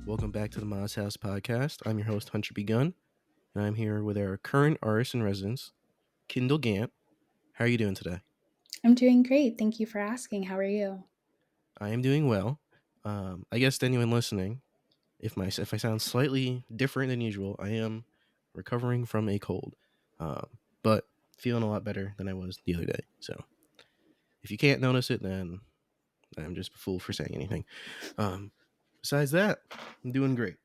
Welcome back to the Moz House podcast. I'm your host, Hunter Begun, and I'm here with our current artist in residence, Kindall Gant. How are you doing today? I'm doing great. Thank you for asking. How are you? I am doing well. I guess to anyone listening, if I sound slightly different than usual, I am recovering from a cold, but feeling a lot better than I was the other day. So if you can't notice it, then I'm just a fool for saying anything. Besides that, I'm doing great.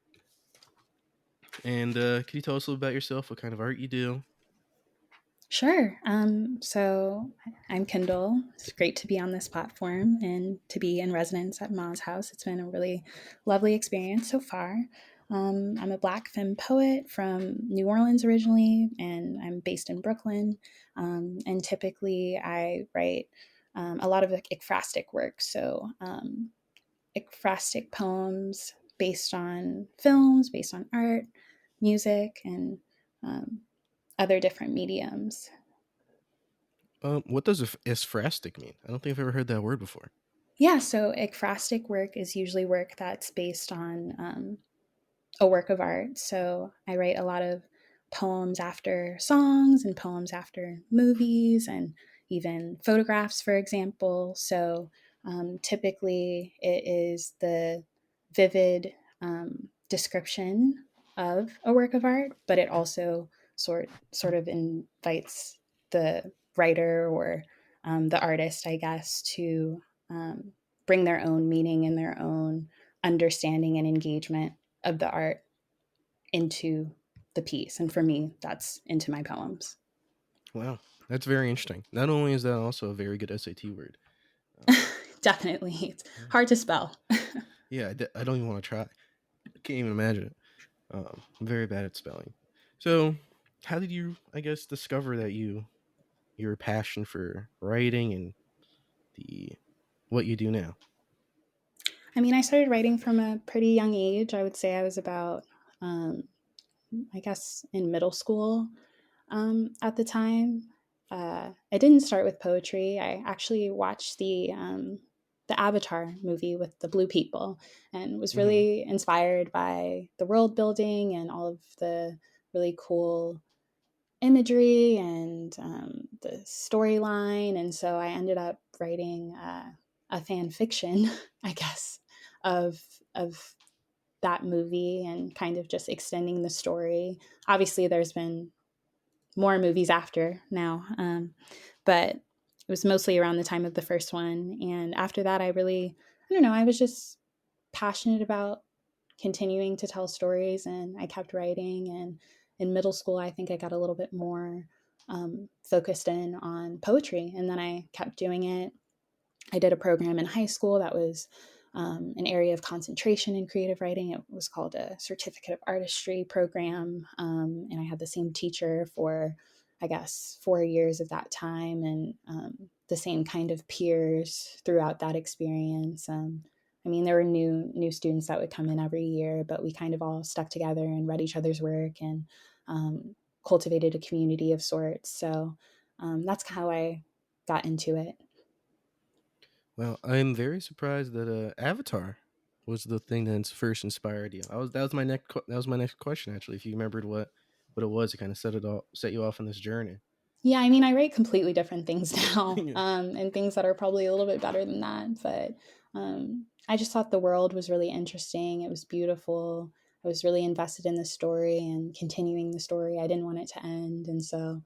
And can you tell us a little about yourself? What kind of art you do? Sure. So I'm Kindle. It's great to be on this platform and to be in residence at Ma's house. It's been a really lovely experience so far. I'm a Black femme poet from New Orleans originally, and I'm based in Brooklyn. And typically, I write a lot of ekphrastic work. So ekphrastic poems based on films, based on art, music, and um, other different mediums. What does ekphrastic mean? I don't think I've ever heard that word before. Yeah, so ekphrastic work is usually work that's based on a work of art. So I write a lot of poems after songs and poems after movies and even photographs, for example. So typically it is the vivid description of a work of art, but it also sort of invites the writer or the artist, I guess, to bring their own meaning and their own understanding and engagement of the art into the piece. And for me, that's into my poems. Wow, that's very interesting. Not only is that also a very good SAT word. Um, Definitely. It's hard to spell. yeah, I don't even want to try. I can't even imagine it. I'm very bad at spelling. So, how did you, I guess, discover that your passion for writing and the what you do now? I mean, I started writing from a pretty young age. I would say I was about, I guess, in middle school at the time. I didn't start with poetry. I actually watched the Avatar movie with the blue people and was Hmm. really inspired by the world building and all of the really cool imagery and the storyline. And so I ended up writing a fan fiction, I guess, of of that movie and kind of just extending the story. Obviously, there's been more movies after now, but it was mostly around the time of the first one. And after that, I don't know, I was just passionate about continuing to tell stories and I kept writing. And in middle school, I think I got a little bit more focused in on poetry. And then I kept doing it. I did a program in high school that was an area of concentration in creative writing. It was called a Certificate of Artistry program. And I had the same teacher for, I guess, 4 years of that time and the same kind of peers throughout that experience. I mean, there were new students that would come in every year, but we kind of all stuck together and read each other's work and cultivated a community of sorts. So that's how I got into it. Well, I'm very surprised that Avatar was the thing that first inspired you. That was my next question actually. If you remembered what it was, it kind of set you off on this journey. Yeah, I mean, I write completely different things now, Yeah. and things that are probably a little bit better than that. But I just thought the world was really interesting. It was beautiful. I was really invested in the story and continuing the story. I didn't want it to end, and so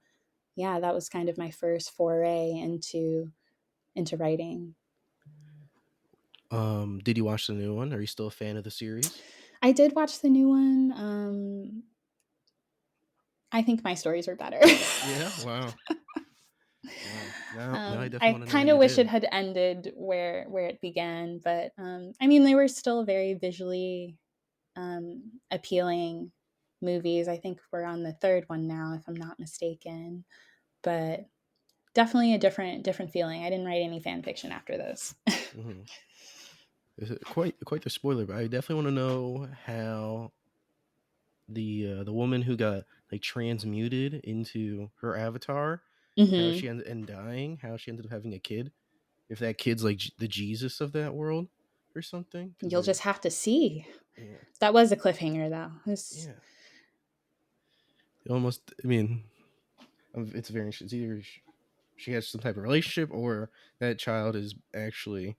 yeah, that was kind of my first foray into writing. Did you watch the new one? Are you still a fan of the series? I did watch the new one. I think my stories were better. Yeah. Wow. Wow. Now I definitely I want to know what kind of you wish it did. had ended where it began, but I mean, they were still very visually appealing movies. I think we're on the third one now, if I'm not mistaken. But definitely a different feeling. I didn't write any fan fiction after those. Hmm. It's quite the spoiler, but I definitely want to know how the woman who got like transmuted into her avatar, how Hmm. she ended and dying, how she ended up having a kid. If that kid's like the Jesus of that world or something, because You'll I just have to see. Yeah, That was a cliffhanger, though. yeah. Almost. I mean, it's very interesting. It's either she has some type of relationship, or that child is actually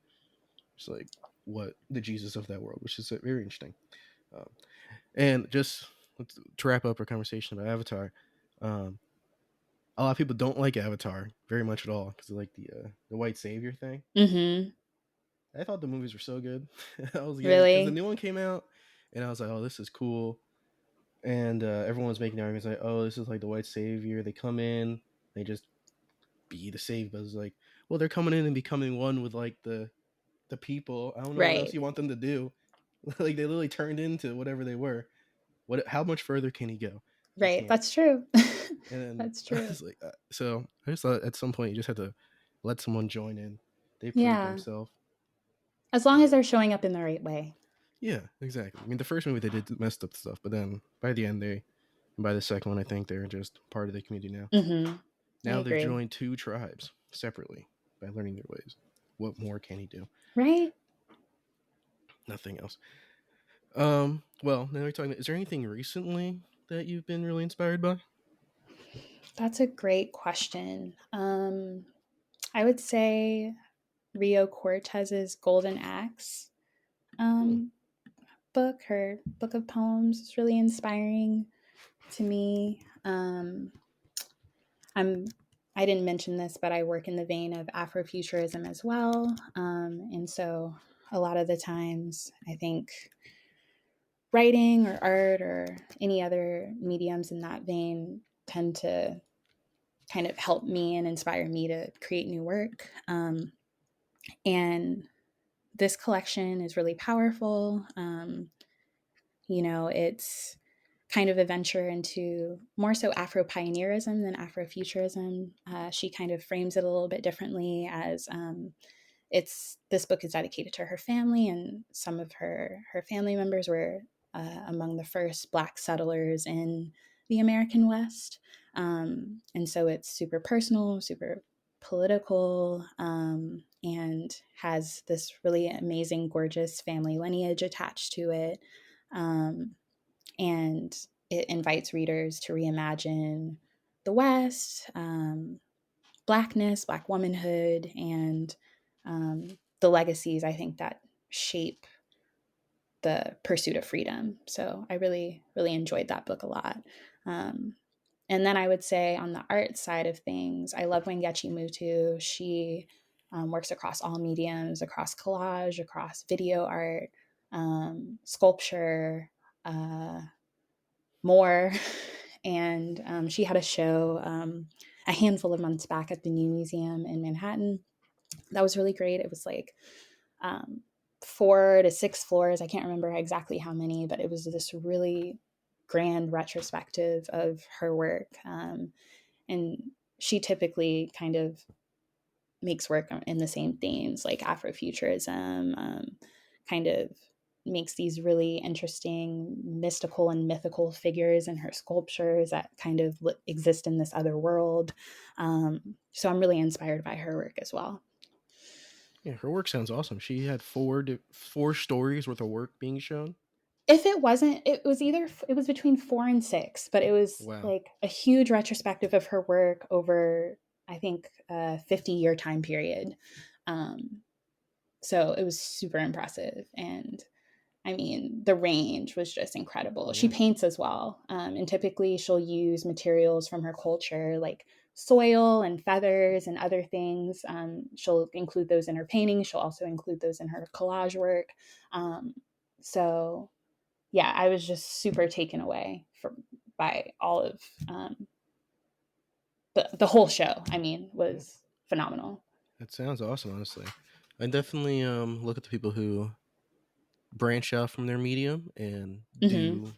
just like what the Jesus of that world, which is very interesting. Um, and just to wrap up our conversation about Avatar, um, a lot of people don't like Avatar very much at all because of like the white savior thing. Mm-hmm. I thought the movies were so good. I was getting because the Really? new one came out, and I was like, oh, this is cool. And everyone was making arguments like, oh, this is like the white savior. They come in, they just be the savior, but it's like, well, they're coming in and becoming one with like the people. I don't know what else Right. you want them to do. Like they literally turned into whatever they were. What? How much further can he go? He Right. can't. That's true. And then That's I true. was like, so I just thought at some point you just had to let someone join in. They proved Yeah. themselves. As long as And they're showing up in the right way. yeah, exactly. I mean, the first movie they did messed up stuff, but then by the end and by the second one, I think they're just part of the community now. Mm-hmm. I Now they've agree. joined two tribes separately by learning their ways. What more can he do? Right? Nothing else. Well, now we're talking. Is there anything recently that you've been really inspired by? That's a great question. I would say Rio Cortez's Golden Axe Hmm. um, book, her book of poems, is really inspiring to me. I'm I didn't mention this, but I work in the vein of Afrofuturism as well, and so a lot of the times I think writing or art or any other mediums in that vein tend to kind of help me and inspire me to create new work. And this collection is really powerful. It's kind of a venture into more so Afro pioneerism than Afrofuturism. She kind of frames it a little bit differently as it's this book is dedicated to her family, and some of her family members were among the first Black settlers in the American West, and so it's super personal, super political, and has this really amazing, gorgeous family lineage attached to it, um, and it invites readers to reimagine the West. Blackness, Black womanhood, and the legacies I think that shape the pursuit of freedom. So I really, really enjoyed that book a lot. Um, and then I would say on the art side of things, I love Wangechi Mutu. She works across all mediums, across collage, across video art, sculpture, uh, more. And she had a show a handful of months back at the New Museum in Manhattan. That was really great. It was like um, 4 to 6 floors. I can't remember exactly how many, but it was this really grand retrospective of her work. And she typically kind of makes work in the same themes like Afrofuturism, kind of makes these really interesting mystical and mythical figures in her sculptures that kind of exist in this other world. So I'm really inspired by her work as well. Yeah, her work sounds awesome. She had four stories worth of work being shown. If it wasn't, it was between 4 and 6, but it was Wow. like a huge retrospective of her work over, I think, a 50-year time period. Um, so it was super impressive. And I mean, the range was just incredible. She Yeah. paints as well. And typically she'll use materials from her culture, like soil and feathers and other things. She'll include those in her painting. She'll also include those in her collage work. Um, so yeah, I was just super taken away by all of the whole show. I mean, Yeah. was phenomenal. That sounds awesome, honestly. I definitely look at the people who branch out from their medium and Hmm. do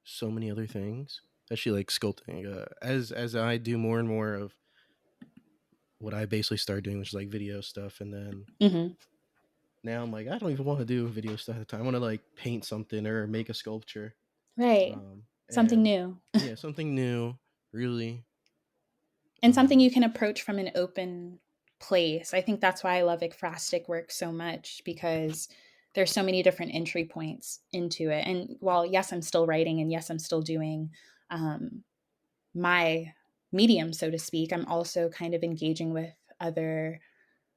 so many other things, especially like sculpting. As I do more and more of what I basically started doing, which is like video stuff, and then Hmm. now I'm like, I don't even want to do video stuff at the time. I want to like paint something or make a sculpture. Right. Something And new. yeah, something new, really. And something Um, you can approach from an open place. I think that's why I love ekphrastic work so much because there's so many different entry points into it. And while yes, I'm still writing, and yes, I'm still doing um, my medium, so to speak, I'm also kind of engaging with other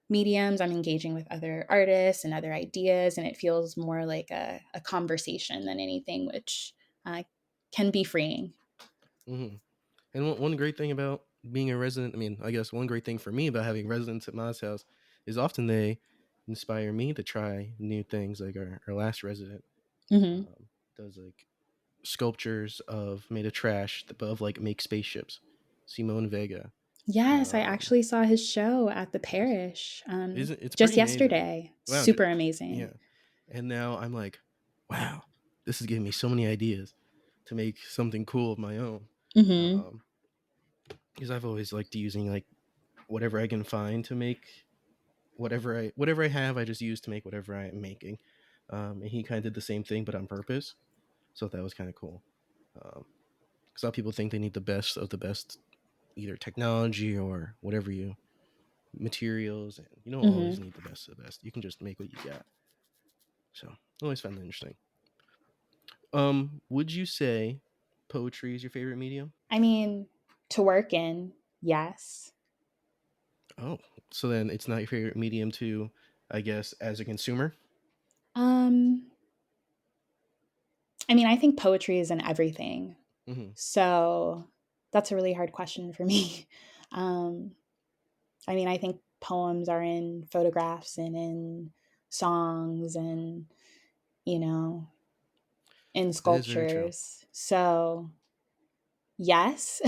mediums. I'm engaging with other artists and other ideas, and it feels more like a conversation than anything, which uh, can be freeing. Hmm. And one great thing about being a resident, I mean, I guess one great thing for me about having residents at Ma's house is often they inspire me to try new things. Like our last resident Hmm. um, does like sculptures of made of trash of like make spaceships. Simone Vega. Yes, I Um, actually saw his show at the yes. parish Isn't it's just pretty amazing. yesterday. Wow. Super amazing. Yeah. And now I'm like, wow, this is giving me so many ideas to make something cool of my own. Hmm. Um, because I've always liked using like whatever I can find to make whatever I have. I just use to make whatever I'm making. And he kind of did the same thing, but on purpose. So that was kind of cool. Because a lot of people think they need the best of the best, either technology or whatever you materials, and you don't always Hmm. need the best of the best. You can just make what you got. So I always found that interesting. Would you say poetry is your favorite medium? I mean, to work in, yes. Oh, so then it's not your favorite medium to, I guess, as a consumer. Um, I mean, I think poetry is in everything. Mm-hmm. So that's a really hard question for me. Um, I mean, I think poems are in photographs and in songs and, you know, in That is very true. sculptures. So, yes,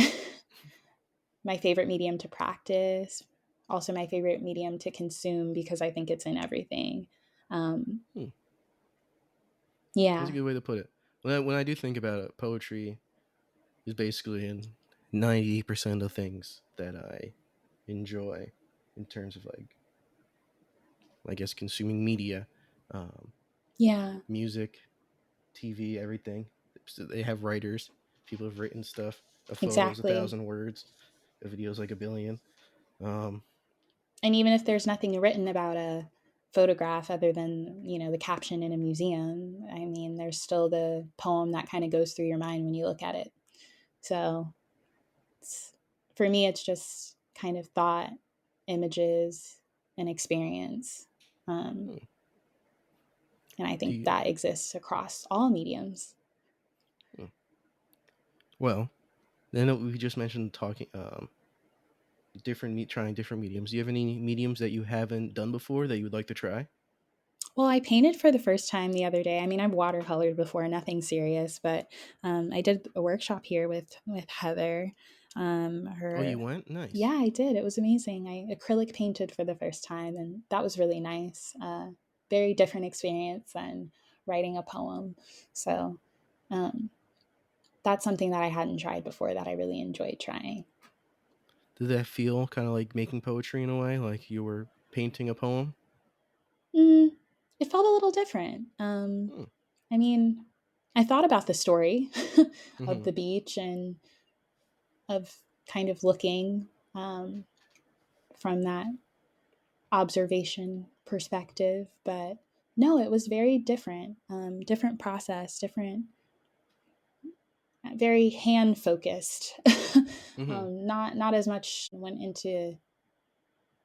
my favorite medium to practice, also my favorite medium to consume because I think it's in everything. Um, Hmm. That's a yeah, good way to put it. When I do think about it, poetry is basically in 90% of things that I enjoy in terms of like, I guess, consuming media, um, yeah, music, TV, everything. So they have writers. People have written stuff. A photo is a exactly. thousand words. A video is like a billion. Um, And even if there's nothing written about a photograph other than, the caption in a museum, I mean, there's still the poem that kind of goes through your mind when you look at it. So it's, for me, it's just kind of thought, images, and experience. Um, hmm. and I Do think you? that exists across all mediums. Hmm. Well, then we just mentioned talking trying different mediums. Do you have any mediums that you haven't done before that you would like to try? Well, I painted for the first time the other day. I mean, I've watercolored before, nothing serious, but I did a workshop here with Heather. Oh, you Her, went? Nice. yeah, I did. It was amazing. I acrylic painted for the first time, and that was really nice. Very different experience than writing a poem. So um, that's something that I hadn't tried before that I really enjoyed trying. Did that feel kind of like making poetry in a way, like you were painting a poem? Mm, it felt a little different. Hmm. I mean, I thought about the story of Mm-hmm. the beach and of kind of looking um, from that observation perspective. But no, it was very different, different process, different, very hand focused. Mm-hmm. Not as much went into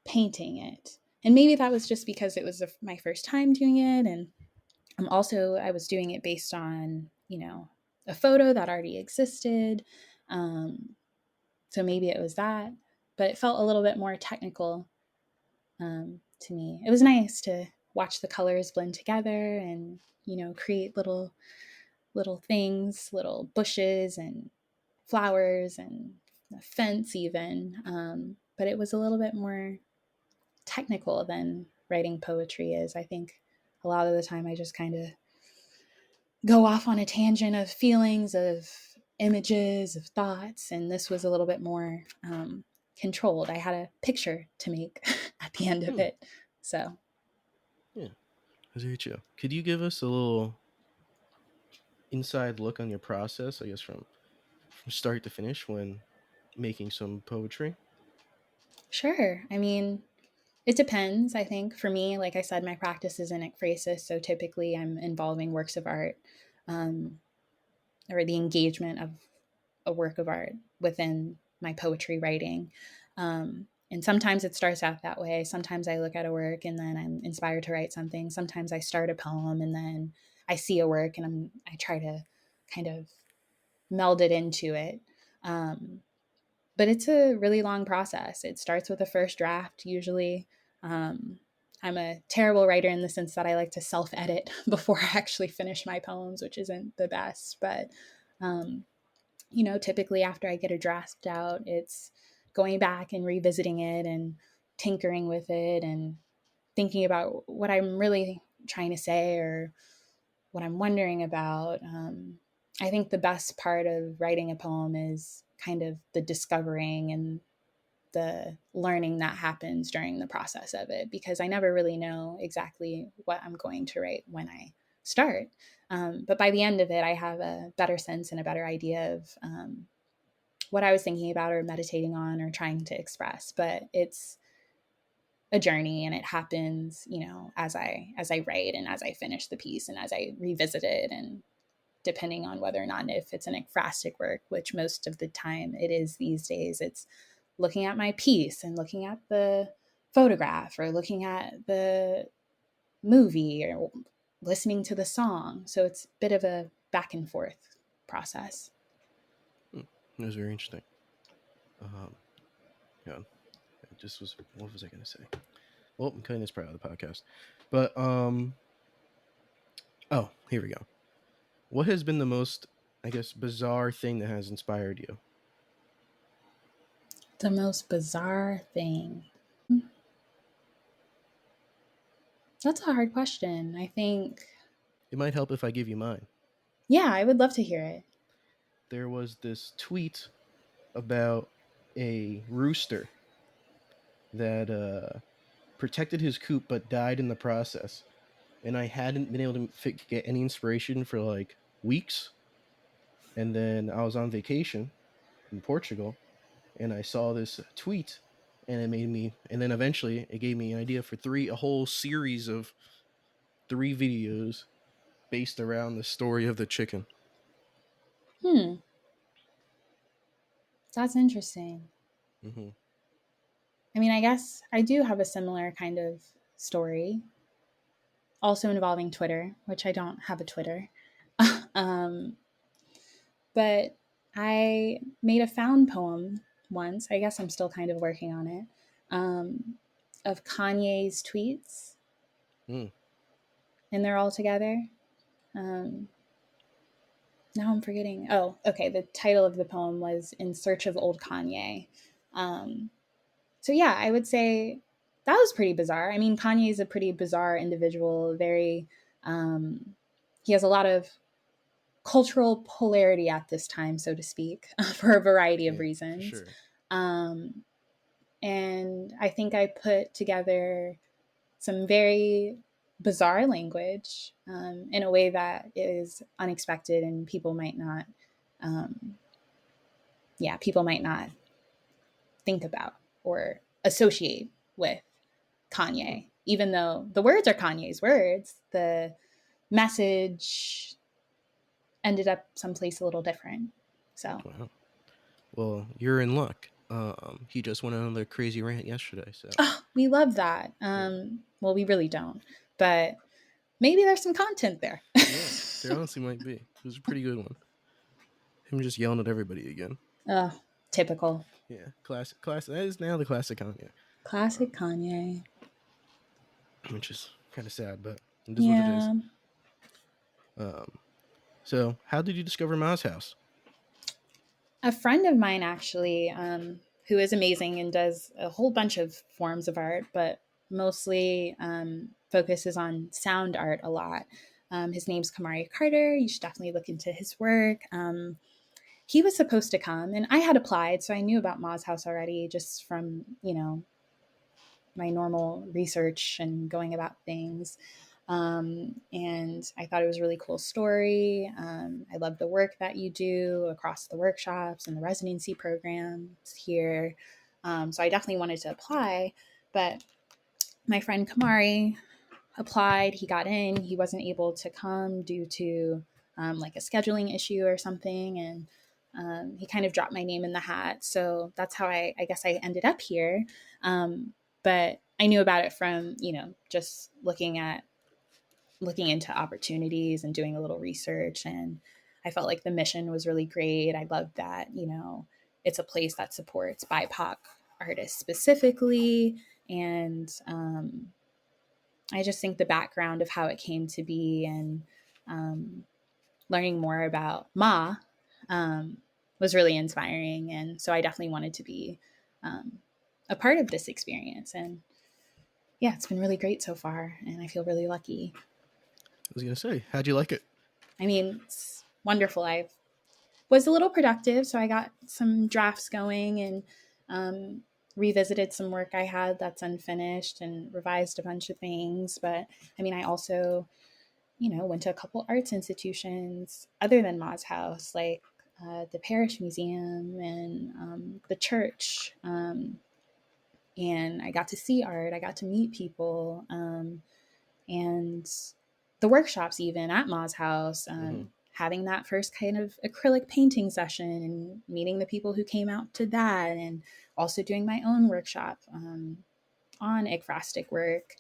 painting it, and maybe that was just because it was my first time doing it, and I was doing it based on a photo that already existed. Um, so maybe it was that, but it felt a little bit more technical to me. It was nice to watch the colors blend together and create little things, little bushes and flowers and a fence even. But it was a little bit more technical than writing poetry is. I think a lot of the time I just kind of go off on a tangent of feelings, of images, of thoughts, and this was a little bit more controlled. I had a picture to make at the end of Hmm. it. So, Yeah. That's very chill. Could you give us a little inside look on your process, I guess, from start to finish when making some poetry? sure. I mean, It depends, I think. For me, like I said, my practice is in ekphrasis, so typically I'm involving works of art, um, or the engagement of a work of art within my poetry writing. And sometimes it starts out that way. Sometimes I look at a work and then I'm inspired to write something. Sometimes I start a poem and then I see a work and I try to kind of meld it into it. Um, but it's a really long process. It starts with a first draft usually. Um, I'm a terrible writer in the sense that I like to self edit before I actually finish my poems, which isn't the best. But um, typically after I get a draft out, it's going back and revisiting it and tinkering with it and thinking about what I'm really trying to say or what I'm wondering about. I think the best part of writing a poem is kind of the discovering and the learning that happens during the process of it, because I never really know exactly what I'm going to write when I start. But by the end of it, I have a better sense and a better idea of what I was thinking about or meditating on or trying to express. But it's a journey, and it happens, as I write and as I finish the piece and as I revisit it, and depending on whether or not, if it's an ekphrastic work, which most of the time it is these days, it's looking at my piece and looking at the photograph or looking at the movie or listening to the song. So it's a bit of a back and forth process. Hmm. It was very interesting. Um, yeah, it just was. What was I going to say? Well, I'm cutting this part out of the podcast. But oh, here we go. What has been the most, I guess, bizarre thing that has inspired you? The most bizarre thing. That's a hard question. I think, It might help if I give you mine. yeah, I would love to hear it. There was this tweet about a rooster that protected his coop but died in the process. And I hadn't been able to get any inspiration for like weeks. And then I was on vacation in Portugal and I saw this tweet and it made me, and then eventually it gave me an idea for a whole series of 3 videos based around the story of the chicken. Hmm, that's interesting. Mm-hmm. I mean, I guess I do have a similar kind of story, also involving Twitter, which I don't have a Twitter. um, but I made a found poem once. I guess I'm still kind of working on it. Um, of Kanye's tweets, Mm. and they're all together. Um, Now I'm forgetting. Oh, okay. The title of the poem was "In Search of Old Kanye." Um, so yeah, I would say that was pretty bizarre. I mean, Kanye is a pretty bizarre individual. Very, he has a lot of cultural polarity at this time, so to speak, for a variety of Yeah, for reasons. sure. Um, and I think I put together some very bizarre language in a way that is unexpected, and um, people might not think about or associate with Hmm. Kanye. Even though the words are Kanye's words, the message ended up someplace a little different. So, Wow. Well, you're in luck. He just went on another crazy rant yesterday. So oh, we love that. yeah, Well, we really don't, but maybe there's some content there. yeah. There honestly might be. It was a pretty good one. Him just yelling at everybody again. Oh, typical. Yeah, classic. Classic. That is now the classic Kanye, Classic Kanye. which is kind of sad, but it is what it is. Yeah. Um, so how did you discover Ma's house? A friend of mine, actually, who is amazing and does a whole bunch of forms of art, but mostly focuses on sound art a lot. His name's Kamari Carter. You should definitely look into his work. He was supposed to come, and I had applied, so I knew about Ma's house already just from, my normal research and going about things. And I thought it was a really cool story. I love the work that you do across the workshops and the residency programs here. So I definitely wanted to apply, but my friend Kamari applied, he got in, he wasn't able to come due to like a scheduling issue or something. And he kind of dropped my name in the hat. So that's how I guess I ended up here. But I knew about it from, just looking into opportunities and doing a little research. And I felt like the mission was really great. I loved that, it's a place that supports BIPOC artists specifically. And I just think the background of how it came to be and um, learning more about Ma was really inspiring. And so I definitely wanted to be um, a part of this experience. And yeah, it's been really great so far. And I feel really lucky. I was gonna say, how'd you like it? I mean, it's wonderful. I was a little productive, so I got some drafts going and revisited some work I had that's unfinished and revised a bunch of things. But I mean, I also, went to a couple arts institutions other than Ma's house, like the Parish Museum and the church. And I got to see art, I got to meet people. And the workshops even at Ma's house, Mm-hmm. having that first kind of acrylic painting session and meeting the people who came out to that, and also doing my own workshop on ekphrastic work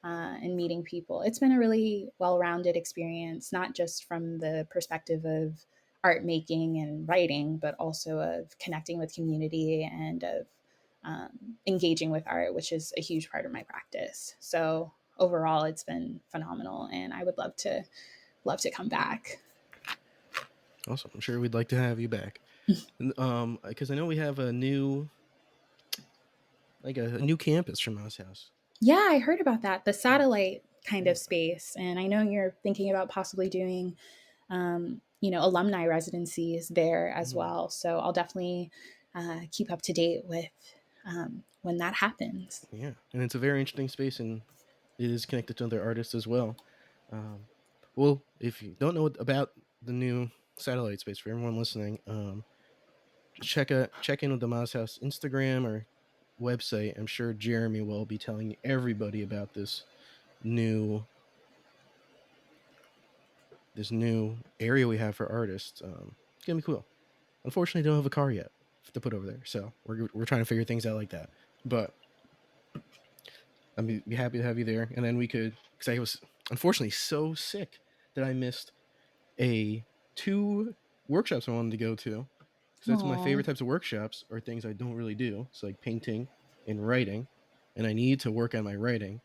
and meeting people. It's been a really well-rounded experience, not just from the perspective of art making and writing, but also of connecting with community and of engaging with art, which is a huge part of my practice. So overall, it's been phenomenal, and I would love to come back. Awesome. I'm sure we'd like to have you back. Because I know we have a new, like a new campus from Mouse House. Yeah, I heard about that, the satellite kind of space, and I know you're thinking about possibly doing, alumni residencies there as Mm-hmm. well. So I'll definitely keep up to date with when that happens. Yeah, and it's a very interesting space, and it is connected to other artists as well. Um, well, if you don't know about the new satellite space, for everyone listening, just check in with the Mouse House Instagram or website. I'm sure Jeremy will be telling everybody about new this new area we have for artists. It's gonna be cool. Unfortunately, don't have a car yet to put over there, so we're trying to figure things out like that. But I'd be happy to have you there, and then we could, because I was unfortunately so sick that I missed a two workshops I wanted to go to, because that's my Aw. favorite types of workshops are things I don't really do. So like painting and writing, and I need to work on my writing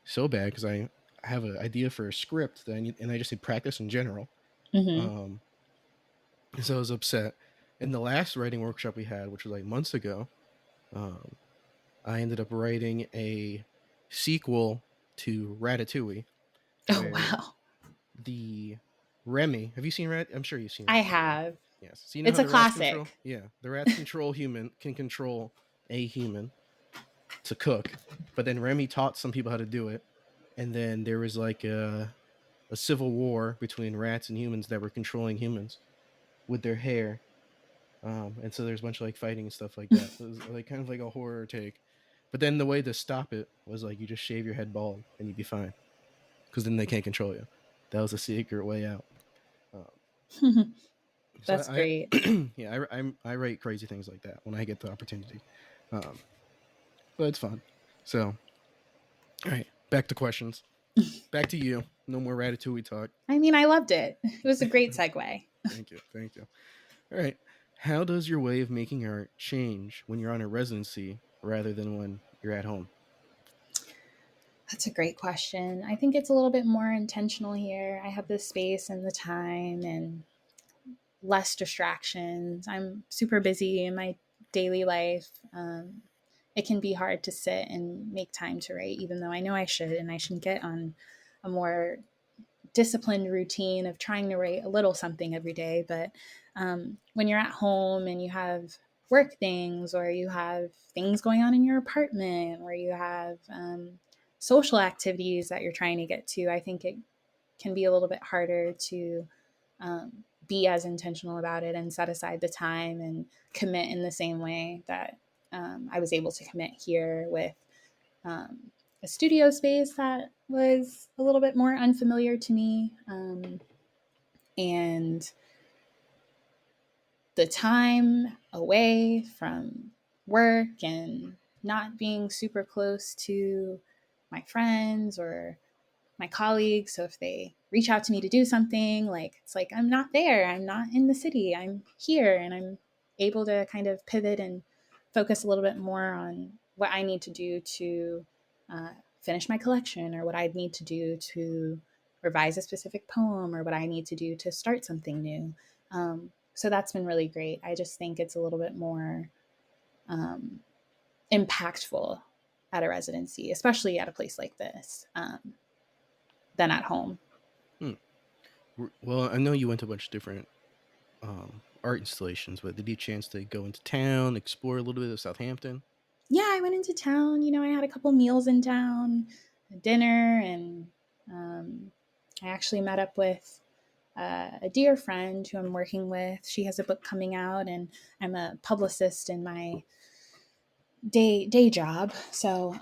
so bad because I have an idea for a script that I need, and I just need practice in general. Mm-hmm. Um, so I was upset. And the last writing workshop we had, which was like months ago, um, I ended up writing a sequel to Ratatouille, Oh where wow, the Remy. Have you seen Rat? I'm sure you've seen I Ratatouille. have. Yes. So you know It's how a the rats control? classic. Yeah, the rats can control a human to cook, but then Remy taught some people how to do it, and then there was like a civil war between rats and humans that were controlling humans with their hair. And so there's a bunch of like fighting and stuff like that. So it was like kind of like a horror take. But then the way to stop it was like you just shave your head bald and you'd be fine because then they can't control you. That was a secret way out. Um, so That's great. yeah, I write crazy things like that when I get the opportunity. Um, but it's fun. So all right, back to questions. Back to you. No more Ratatouille talk. I mean, I loved it. It was a great segue. Thank you, thank you. All right, how does your way of making art change when you're on a residency rather than when you're at home? That's a great question. I think it's a little bit more intentional here. I have the space and the time and less distractions. I'm super busy in my daily life. It can be hard to sit and make time to write, even though I know I should, and I should get on a more disciplined routine of trying to write a little something every day. But when you're at home and you have work things, or you have things going on in your apartment, or you have social activities that you're trying to get to, I think it can be a little bit harder to be as intentional about it and set aside the time and commit in the same way that I was able to commit here with a studio space that was a little bit more unfamiliar to me. And the time away from work and not being super close to my friends or my colleagues. So if they reach out to me to do something, like it's like I'm not there, I'm not in the city, I'm here, and I'm able to kind of pivot and focus a little bit more on what I need to do to finish my collection, or what I need to do to revise a specific poem, or what I need to do to start something new. So that's been really great. I just think it's a little bit more um, impactful at a residency, especially at a place like this, than at home. Hmm. Well, I know you went to a bunch of different art installations, but did you chance to go into town, explore a little bit of Southampton? Yeah, I went into town. I had a couple meals in town, a dinner, and I actually met up with a dear friend who I'm working with. She has a book coming out, and I'm a publicist in my day job. So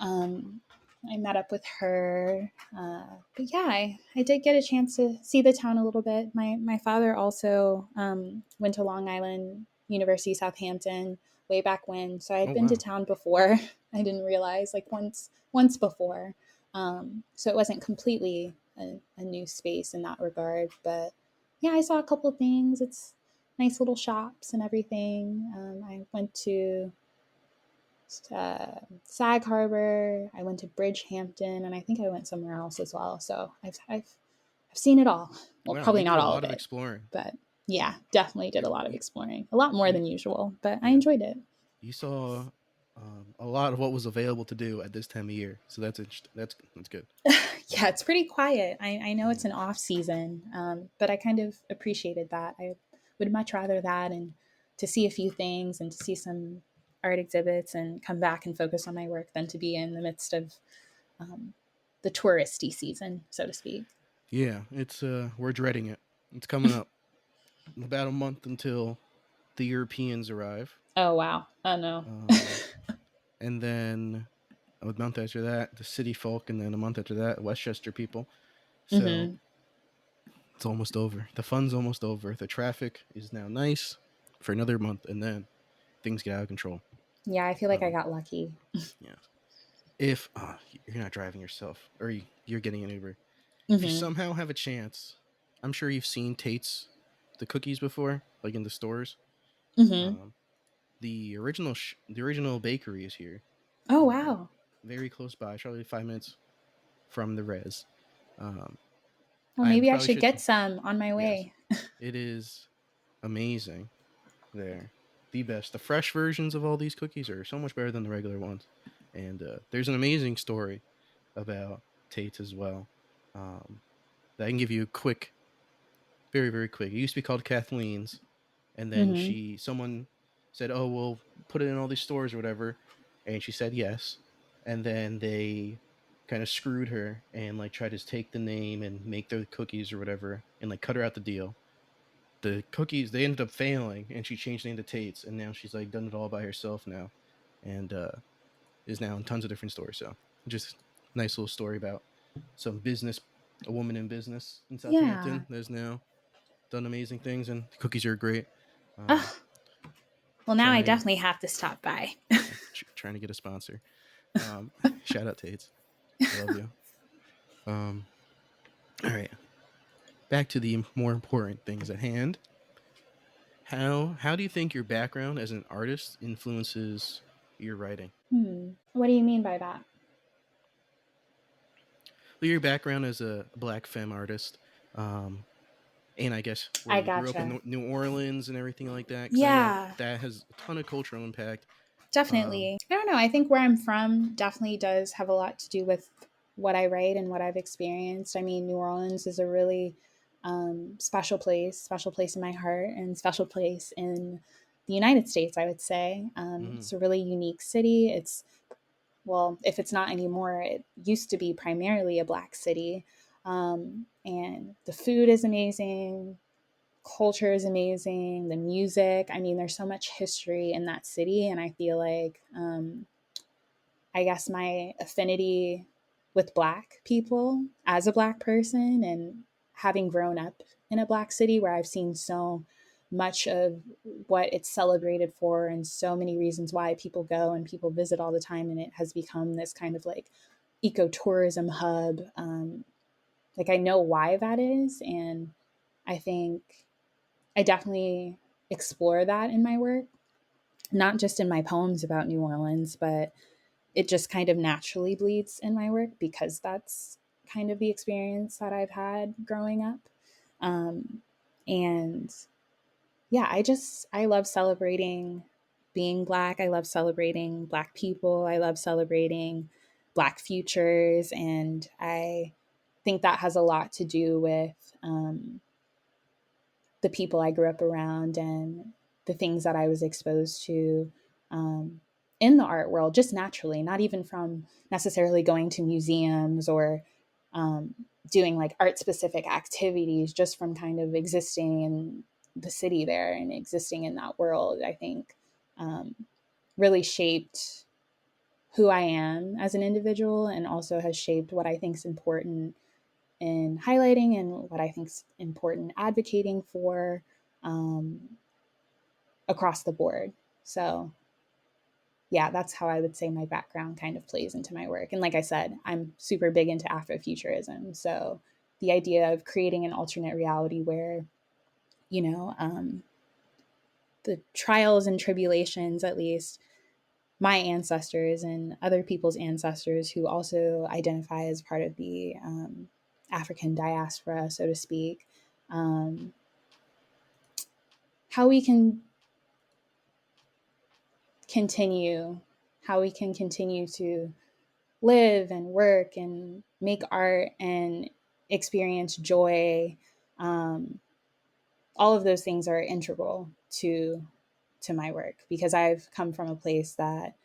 I met up with her. But yeah, I did get a chance to see the town a little bit. My father also went to Long Island University, Southampton, way back when. So I Oh had been to wow. town before. I didn't realize, like, once before. So it wasn't completely a new space in that regard. But yeah, I saw a couple of things. It's nice little shops and everything. I went to Sag Harbor. I went to Bridgehampton, and I think I went somewhere else as well. So I've seen it all. Well, Wow, probably you did not a all of lot of it, exploring. but yeah, definitely did You a lot of you exploring. A lot more you, than usual, but I yeah, enjoyed it. you saw a lot of what was available to do at this time of year. So that's interesting. That's good. Yeah, it's pretty quiet. I know it's Yeah. an off season, but I kind of appreciated that. I would much rather that, and to see a few things and to see some art exhibits and come back and focus on my work, than to be in the midst of um, the touristy season, so to speak. Yeah, it's we're dreading it. It's coming up. About a month until the Europeans arrive. Oh wow! Oh no. Um, and then a month after that, the city folk, and then a month after that, Westchester people. So Mm-hmm. it's almost over. The fun's almost over. The traffic is now nice for another month, and then things get out of control. Yeah, I feel like I Um, got lucky. yeah. If you're not driving yourself, or you're getting an Uber, if you Mm-hmm. somehow have a chance, I'm sure you've seen Tate's, the cookies before, like in the stores. Mm-hmm. Um, the original bakery is here, Oh um, wow. very close by, probably 5 minutes from the res. Um, Well, I maybe I probably should should. get some on my Yes, way. it is amazing. There, the best. The fresh versions of all these cookies are so much better than the regular ones, and there's an amazing story about Tate as well. Um, that I can give you a quick, very very quick. It used to be called Kathleen's, and then Mm-hmm. someone said, "Oh, we'll put it in all these stores or whatever," and she said yes, and then they kind of screwed her and like tried to take the name and make their cookies or whatever and like cut her out the deal. The cookies they ended up failing, and she changed the name to Tate's, and now she's like done it all by herself now, and is now in tons of different stores. So just a nice little story about some business, a woman in business in Yeah. Southampton that's now done amazing things, and the cookies are great. Um, Oh, well, now I trying definitely have to stop by. trying to get a sponsor. Shout out Tate's, love you. Um, all right, back to the more important things at hand. How do you think your background as an artist influences your writing? What do you mean by that? Well, your background as a black femme artist, um, and I guess where I you grew up gotcha. in New Orleans and everything like that, because I know Yeah, that has a ton of cultural impact. Um, definitely. I don't know. I think where I'm from definitely does have a lot to do with what I write and what I've experienced. I mean, New Orleans is a really special place in my heart, and special place in the United States, I would say. mhm. It's a really unique city. It's, well, if it's not anymore, it used to be primarily a black city. And the food is amazing, culture is amazing, the music. I mean, there's so much history in that city, and I feel like I guess my affinity with Black people as a Black person, and having grown up in a Black city where I've seen so much of what it's celebrated for and so many reasons why people go and people visit all the time. And it has become this kind of like ecotourism hub. Like I know why that is. And I think I definitely explore that in my work, not just in my poems about New Orleans, but it just kind of naturally bleeds in my work because that's kind of the experience that I've had growing up. And yeah, I love celebrating being Black. I love celebrating Black people. I love celebrating Black futures. And I think that has a lot to do with the people I grew up around and the things that I was exposed to um, in the art world, just naturally, not even from necessarily going to museums or um, doing like art specific activities, just from kind of existing in the city there and existing in that world, I think um, really shaped who I am as an individual and also has shaped what I think is important in highlighting and what I think is important advocating for um, across the board. So, yeah, that's how I would say my background kind of plays into my work. And like I said, I'm super big into Afrofuturism. So, the idea of creating an alternate reality where, you know, the trials and tribulations, at least my ancestors and other people's ancestors who also identify as part of the African diaspora, so to speak, um, how we can continue, how we can continue to live and work and make art and experience joy. Um, all of those things are integral to my work because I've come from a place that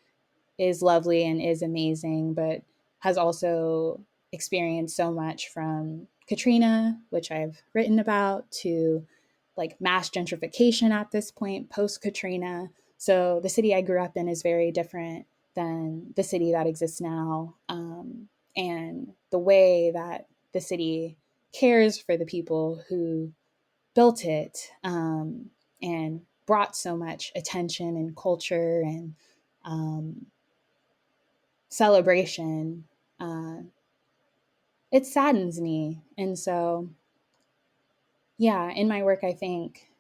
is lovely and is amazing, but has also experienced so much from Katrina, which I've written about, to like mass gentrification at this point, post Katrina. So the city I grew up in is very different than the city that exists now. And the way that the city cares for the people who built it and brought so much attention and culture and um, celebration, uh, it saddens me. And so, yeah, in my work, I think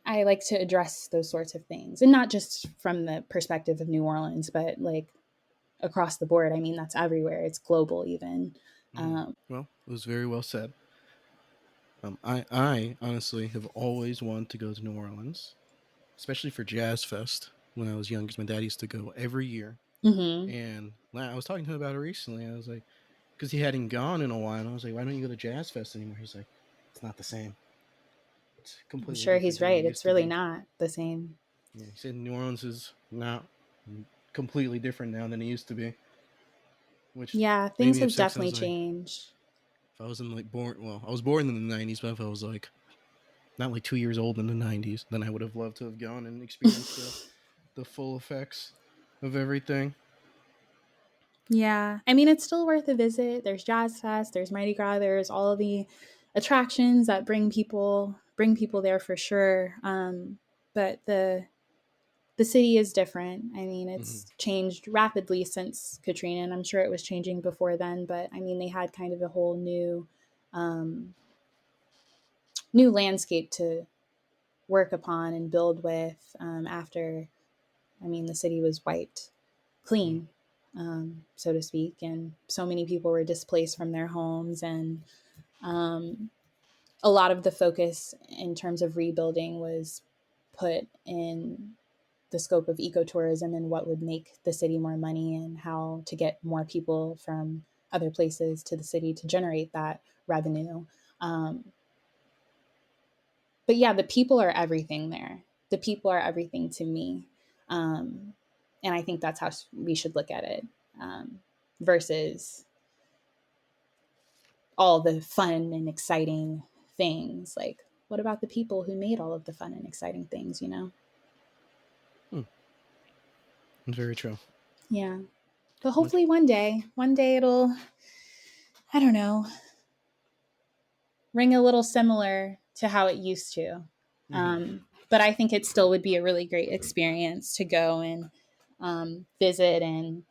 I like to address those sorts of things. And not just from the perspective of New Orleans, but like across the board. I mean, that's everywhere, it's global, even. Well, it was very well said. I honestly have always wanted to go to New Orleans, especially for Jazz Fest when I was young, because my dad used to go every year. Mm-hmm. And I was talking to him about it recently. I was like, because he hadn't gone in a while, and I was like, why don't you go to Jazz Fest anymore? He's like, it's not the same. It's I'm completely sure different he's than it right. used It's to really be. not the same. Yeah, he said New Orleans is not completely different now than it used to be, which Yeah, made things me have upset because I definitely was like, changed. if I wasn't like born, well, I was born in the '90s, but if I was like not like 2 years old in the '90s, then I would have loved to have gone and experienced the full effects of everything. Yeah. I mean, it's still worth a visit. There's Jazz Fest, there's Mighty Gras, there's all of the attractions that bring people there for sure. But the city is different. I mean, Mm-hmm. it's changed rapidly since Katrina, and I'm sure it was changing before then. But I mean, they had kind of a whole um, new landscape to work upon and build with after. I mean, the city was wiped clean, so to speak, and so many people were displaced from their homes, and um, a lot of the focus in terms of rebuilding was put in the scope of ecotourism and what would make the city more money and how to get more people from other places to the city to generate that revenue. Um, but yeah, the people are everything there. The people are everything to me. Um, and I think that's how we should look at it versus all the fun and exciting things. Like, what about the people who made all of the fun and exciting things? Very true. Yeah. But Which, hopefully one day it'll, I don't know, ring a little similar to how it used to. mm-hmm. But I think it still would be a really great experience to go and visit and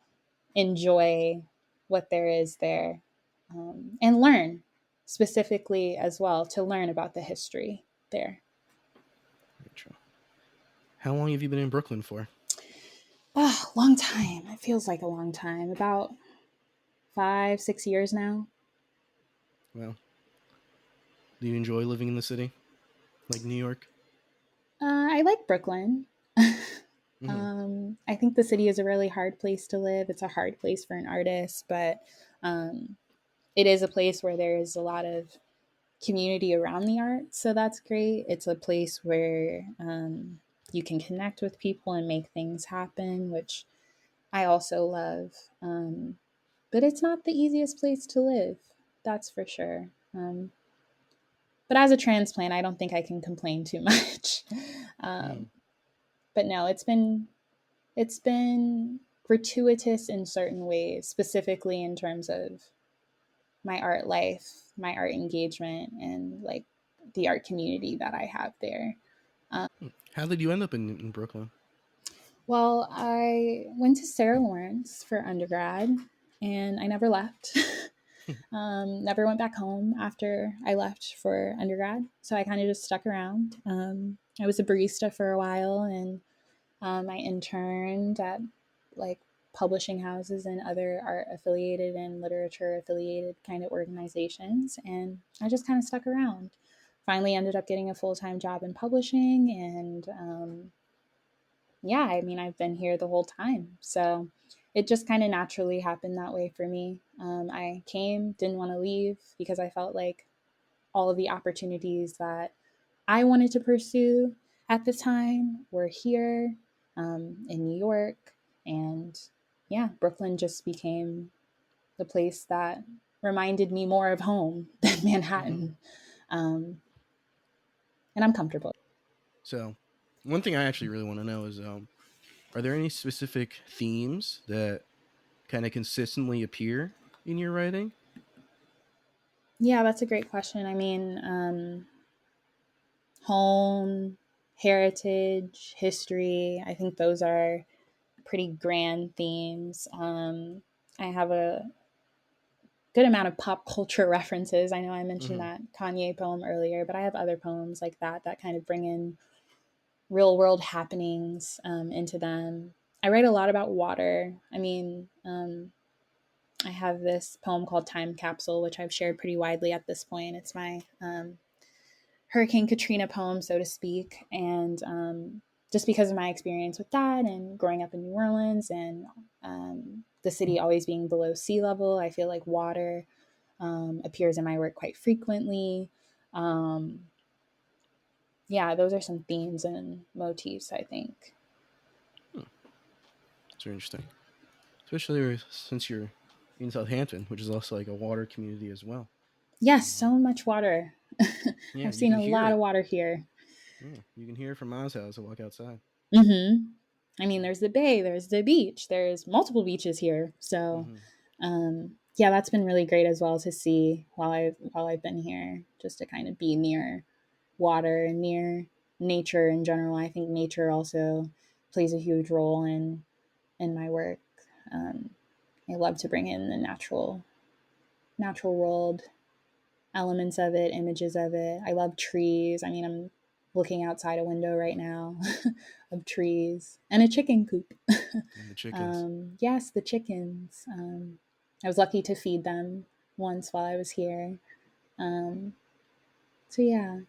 enjoy what there is there, and learn specifically as well, to learn about the history there. How long have you been in Brooklyn for? Oh, long time. It feels like a long time. About 5, 6 years now. Well, do you enjoy living in the city, like New York? I like Brooklyn. Mm-hmm. I think the city is a really hard place to live. It's a hard place for an artist, but um, it is a place where there is a lot of community around the art. So that's great. It's a place where you can connect with people and make things happen, which I also love. But it's not the easiest place to live. That's for sure. But as a transplant, I don't think I can complain too much. Mm-hmm. um, but no, it's been gratuitous in certain ways, specifically in terms of my art life, my art engagement, and like the art community that I have there. How did you end up in Brooklyn? Well, I went to Sarah Lawrence for undergrad, and I never left. Never went back home after I left for undergrad. So I kind of just stuck around. I was a barista for a while, and I interned at like publishing houses and other art affiliated and literature affiliated kind of organizations. And I just kind of stuck around. Finally, ended up getting a full time job in publishing. And yeah, I mean, I've been here the whole time. So it just kind of naturally happened that way for me. I came, didn't want to leave because I felt like all of the opportunities that I wanted to pursue at the time were here, in New York. And yeah, Brooklyn just became the place that reminded me more of home than Mm-hmm. Manhattan. Um, and I'm comfortable. So, one thing I actually really want to know is, are there any specific themes that kind of consistently appear in your writing? Yeah, that's a great question. I mean, home, heritage, history, I think those are pretty grand themes. I have a good amount of pop culture references. I know I mentioned Mm-hmm. that Kanye poem earlier, but I have other poems like that that kind of bring in real world happenings into them. I write a lot about water. I mean, I have this poem called Time Capsule, which I've shared pretty widely at this point. It's my Hurricane Katrina poem, so to speak. And just because of my experience with that and growing up in New Orleans and the city always being below sea level, I feel like water appears in my work quite frequently. Um, yeah, those are some themes and motifs, I think. Hmm. It's very interesting, especially since you're in Southampton, which is also like a water community as well. Yes, Um, so much water. yeah, I've you seen can a hear lot of it. water here. Yeah, you can hear it from Ma's house. I walk outside. I mean, there's the bay, there's the beach, there's multiple beaches here. So, Mm-hmm. yeah, that's been really great as well to see while I've been here, just to kind of be near water and near nature in general. I think nature also plays a huge role in my work. Um, I love to bring in the natural world elements of it, images of it. I love trees. I mean, I'm looking outside a window right now of trees and a chicken coop. And the chickens. Yes, the chickens. I was lucky to feed them once while I was here. Um, so yeah,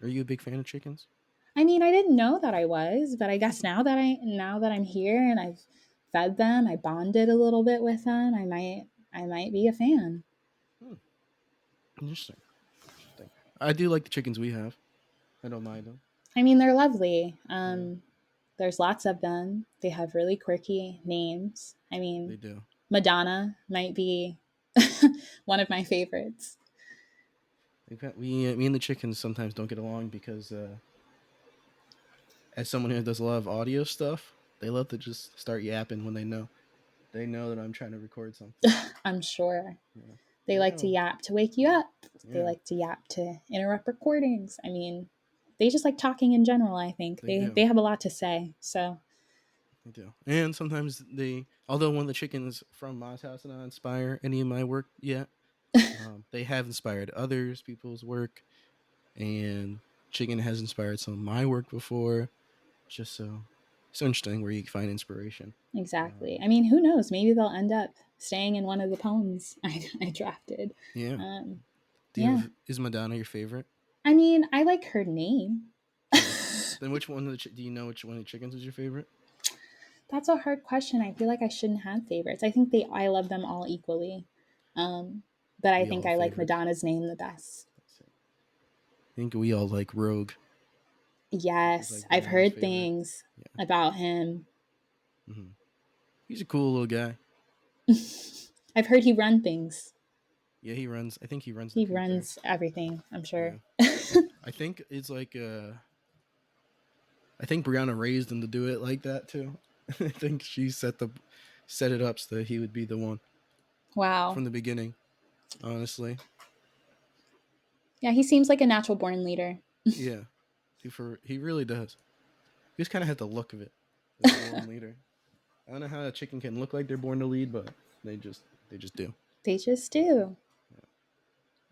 Are you a big fan of chickens? I mean, I didn't know that I was, but I guess now that I'm here and I've fed them, I bonded a little bit with them. I might be a fan. Hmm. Interesting. I do like the chickens we have. I don't mind them. I mean, they're lovely. Yeah, There's lots of them. They have really quirky names. I they mean, do. Madonna might be one of my favorites. In fact, me and the chickens sometimes don't get along because, as someone who does a lot of audio stuff, they love to just start yapping when they know. They know that I'm trying to record something. I'm sure. Yeah. They I like to know. yap to wake you up. They Yeah, like to yap to interrupt recordings. I mean, they just like talking in general, I think. they They do. have a lot to say. So, They do. And sometimes although one of the chickens from Ma's house did not inspire any of my work yet, they have inspired others people's work, and chicken has inspired some of my work before. Just so interesting where you find inspiration. exactly. Um, I mean, who knows? Maybe they'll end up staying in one of the poems I drafted. yeah. Um, Do you yeah. have is Madonna your favorite? I mean, I like her name. Yeah. Then which one of do you know which one of the chickens is your favorite? That's a hard question. I feel like I shouldn't have favorites. I think I love them all equally. Um, but I We all think have I like favorites. Madonna's name the best. I think we all like Rogue, which is Yes, like I've Brianna's heard favorite. things Yeah. about him. Hmm. He's a cool little guy. I've heard he run things. Yeah, he runs. I think he runs the He coop there. runs everything, I'm Yeah. sure. I think it's like I think Brianna raised him to do it like that too. I think she set it up so that he would be the one Wow. from the beginning. Honestly, Yeah, he seems like a natural born leader. yeah, he really does. He just kind of had the look of it as a born leader. I don't know how a chicken can look like they're born to lead, but they just they just do. They just do.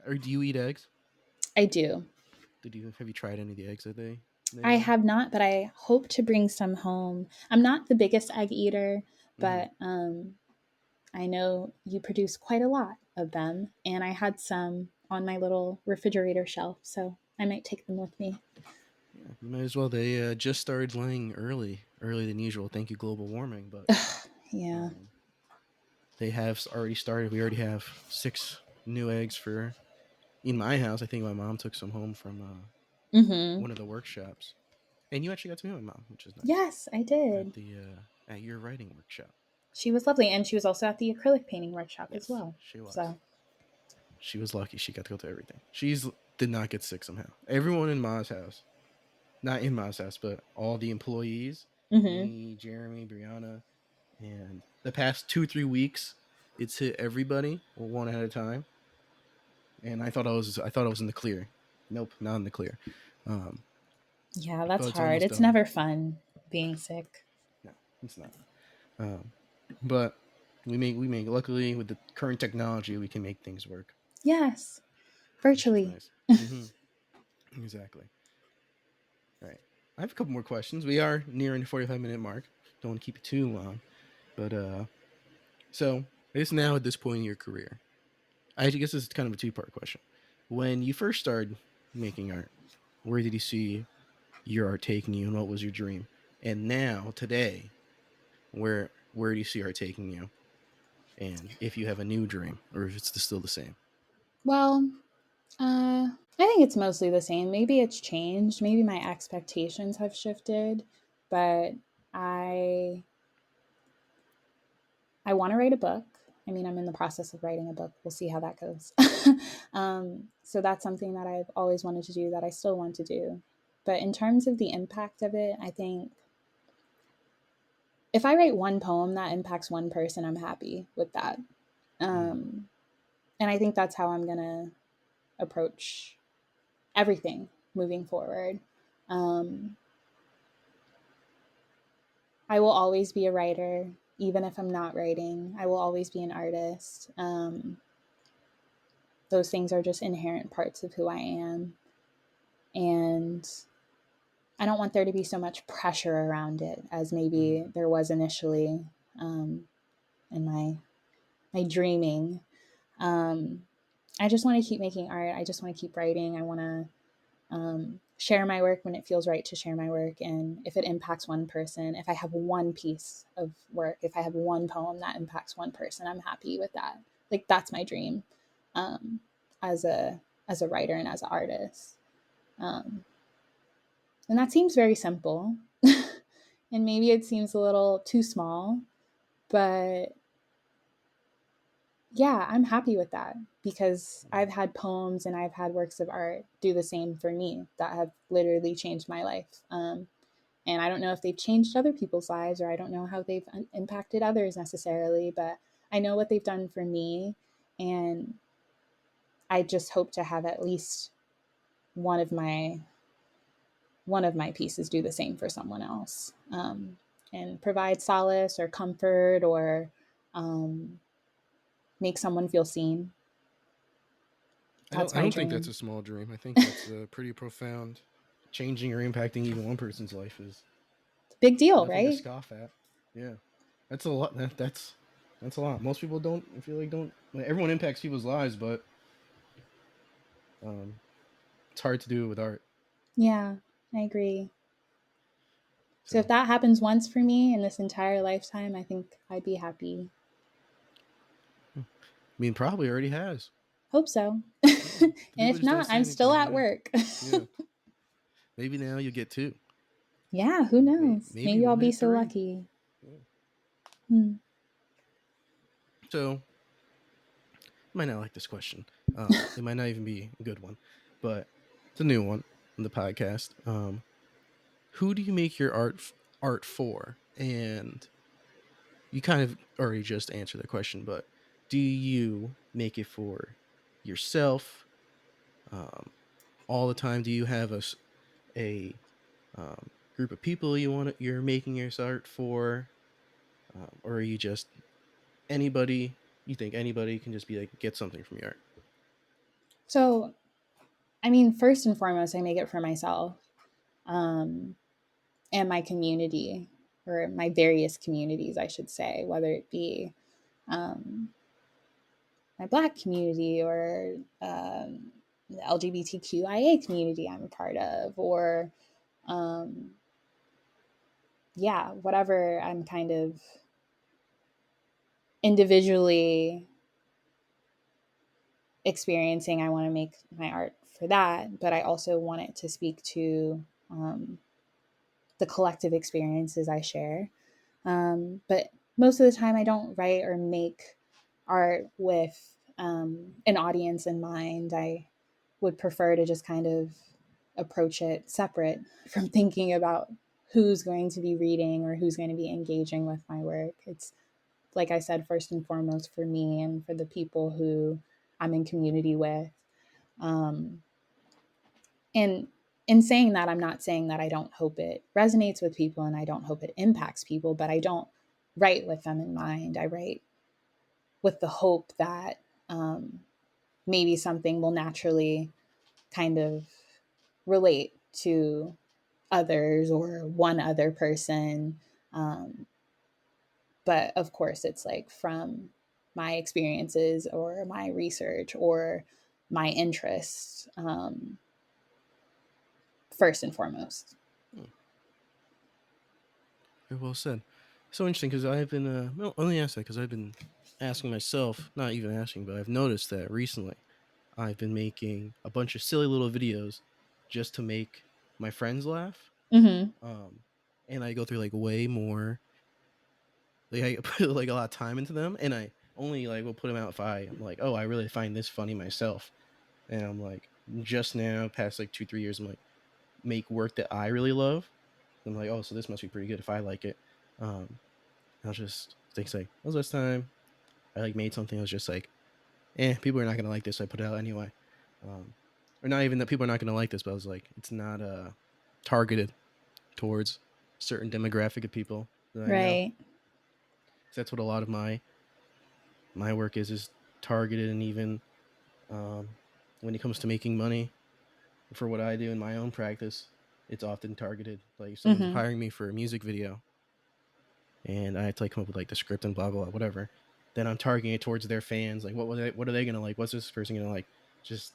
Or do you eat eggs? I do. Did you have you tried any of the eggs that they I lay? have not, but I hope to bring some home. I'm not the biggest egg eater, Mm-hmm. but I know you produce quite a lot of them, and I had some on my little refrigerator shelf, so I might take them with me. Yeah, you might as well. They just started laying early than usual. Thank you, global warming. But Yeah. um, they have already started. We already have 6 new eggs for in my house. I think my mom took some home from Mm-hmm. one of the workshops, and you actually got to meet my mom, which is nice Yes, I at did. the at your writing workshop. She was lovely, and she was also at the acrylic painting workshop as Yes, well. she was. So, She was lucky. She got to go to everything. She's did not get sick somehow. Everyone in Ma's house, not in Ma's house, but all the employees, mm-hmm. me, Jeremy, Brianna, and the past 2 3 weeks, it's hit everybody one at a time. And I thought I was in the clear. Nope, not in the clear. Um, Yeah, that's but it's hard. almost It's done. never fun being sick. No, it's not. Um, but we make. Luckily, with the current technology, we can make things work, Yes, which is virtually. nice. Mm-hmm. Exactly. All right. I have a couple more questions. We are nearing the 45-minute mark. Don't want to keep it too long. But so I guess now at this point in your career, I guess this is kind of a two-part question. When you first started making art, where did you see your art taking you, and what was your dream? And now today, where do you see art taking you? And if you have a new dream, or if it's still the same. Well, I think it's mostly the same. Maybe it's changed. Maybe my expectations have shifted, but I I want to write a book. I mean, I'm in the process of writing a book. We'll see how that goes. So that's something that I've always wanted to do that I still want to do. But in terms of the impact of it, I think if I write one poem that impacts one person, I'm happy with that. Mm. Um, and I think that's how I'm going to approach everything moving forward. Um, I will always be a writer, even if I'm not writing. I will always be an artist. Those things are just inherent parts of who I am. And I don't want there to be so much pressure around it as maybe Mm. there was initially in my dreaming. Um, I just want to keep making art. I just want to keep writing. I want to share my work when it feels right to share my work. And if it impacts one person, if I have one piece of work, if I have one poem that impacts one person, I'm happy with that. Like that's my dream um, as a writer and as an artist. Um, and that seems very simple. And maybe it seems a little too small, but yeah, I'm happy with that because I've had poems and I've had works of art do the same for me that have literally changed my life. And I don't know if they've changed other people's lives, or I don't know how they've impacted others necessarily, but I know what they've done for me. And I just hope to have at least one of my pieces do the same for someone else, and provide solace or comfort, or um, make someone feel seen. That's I my don't think that's dream. a small dream. I think that's pretty profound. Changing or impacting even one person's life is Big deal, nothing to right? scoff at. Yeah, that's a lot. That's a lot. Most people don't, I feel like, don't. Like, everyone impacts people's lives, but um, it's hard to do it with art. Yeah, I agree. So if So, that happens once for me in this entire lifetime, I think I'd be happy. I mean, probably already has. Hope so. Yeah, And the people if just don't not, say I'm still anything. at Yeah, work. yeah. Maybe now you get two. Yeah, who knows? Maybe Maybe I'll we'll be hit so three. lucky. Yeah. Hmm. So, you might not like this question. It might not even be a good one, but it's a new one on the podcast. Who do you make your art for? And you kind of already just answered the question, but do you make it for yourself all the time? Do you have a group of people you're making your art for, or are you just anybody? You think anybody can just be like get something from your art? So, I mean, first and foremost, I make it for myself, um, and my community, or my various communities, I should say, whether it be um, my Black community, or the LGBTQIA community I'm a part of, or um, yeah, whatever I'm kind of individually experiencing, I want to make my art for that. But I also want it to speak to the collective experiences I share. But most of the time, I don't write or make art with an audience in mind. I would prefer to just kind of approach it separate from thinking about who's going to be reading or who's going to be engaging with my work. It's, like I said, first and foremost for me and for the people who I'm in community with. Um, and in saying that, I'm not saying that I don't hope it resonates with people and I don't hope it impacts people, but I don't write with them in mind. I write with the hope that maybe something will naturally kind of relate to others or one other person. Um, but of course, it's like from my experiences or my research or my interests, first and foremost. Hmm, very well said. So interesting because I've been well, only ask that because I've been asking myself, not even asking, but I've noticed that recently I've been making a bunch of silly little videos just to make my friends laugh. Mm-hmm. Um, and I go through like way more, like I put like a lot of time into them, and I only like will put them out if I'm like, oh, I really find this funny myself, and I'm like, just now, past like 2 3 years, I'm like, make work that I really love. I'm like, oh, so this must be pretty good if I like it. I'll just think like, that was last time I like made something. I was just like, people are not gonna like this. So I put it out anyway. Um, or not even that people are not gonna like this, but I was like, it's not targeted towards a certain demographic of people that I know. Right. So that's what a lot of my work is targeted, and even when it comes to making money for what I do in my own practice, it's often targeted. Like if someone's Mm-hmm. hiring me for a music video, and I have to like come up with like the script and blah blah blah whatever, then I'm targeting it towards their fans. Like what are they gonna like? What's this person gonna like? Just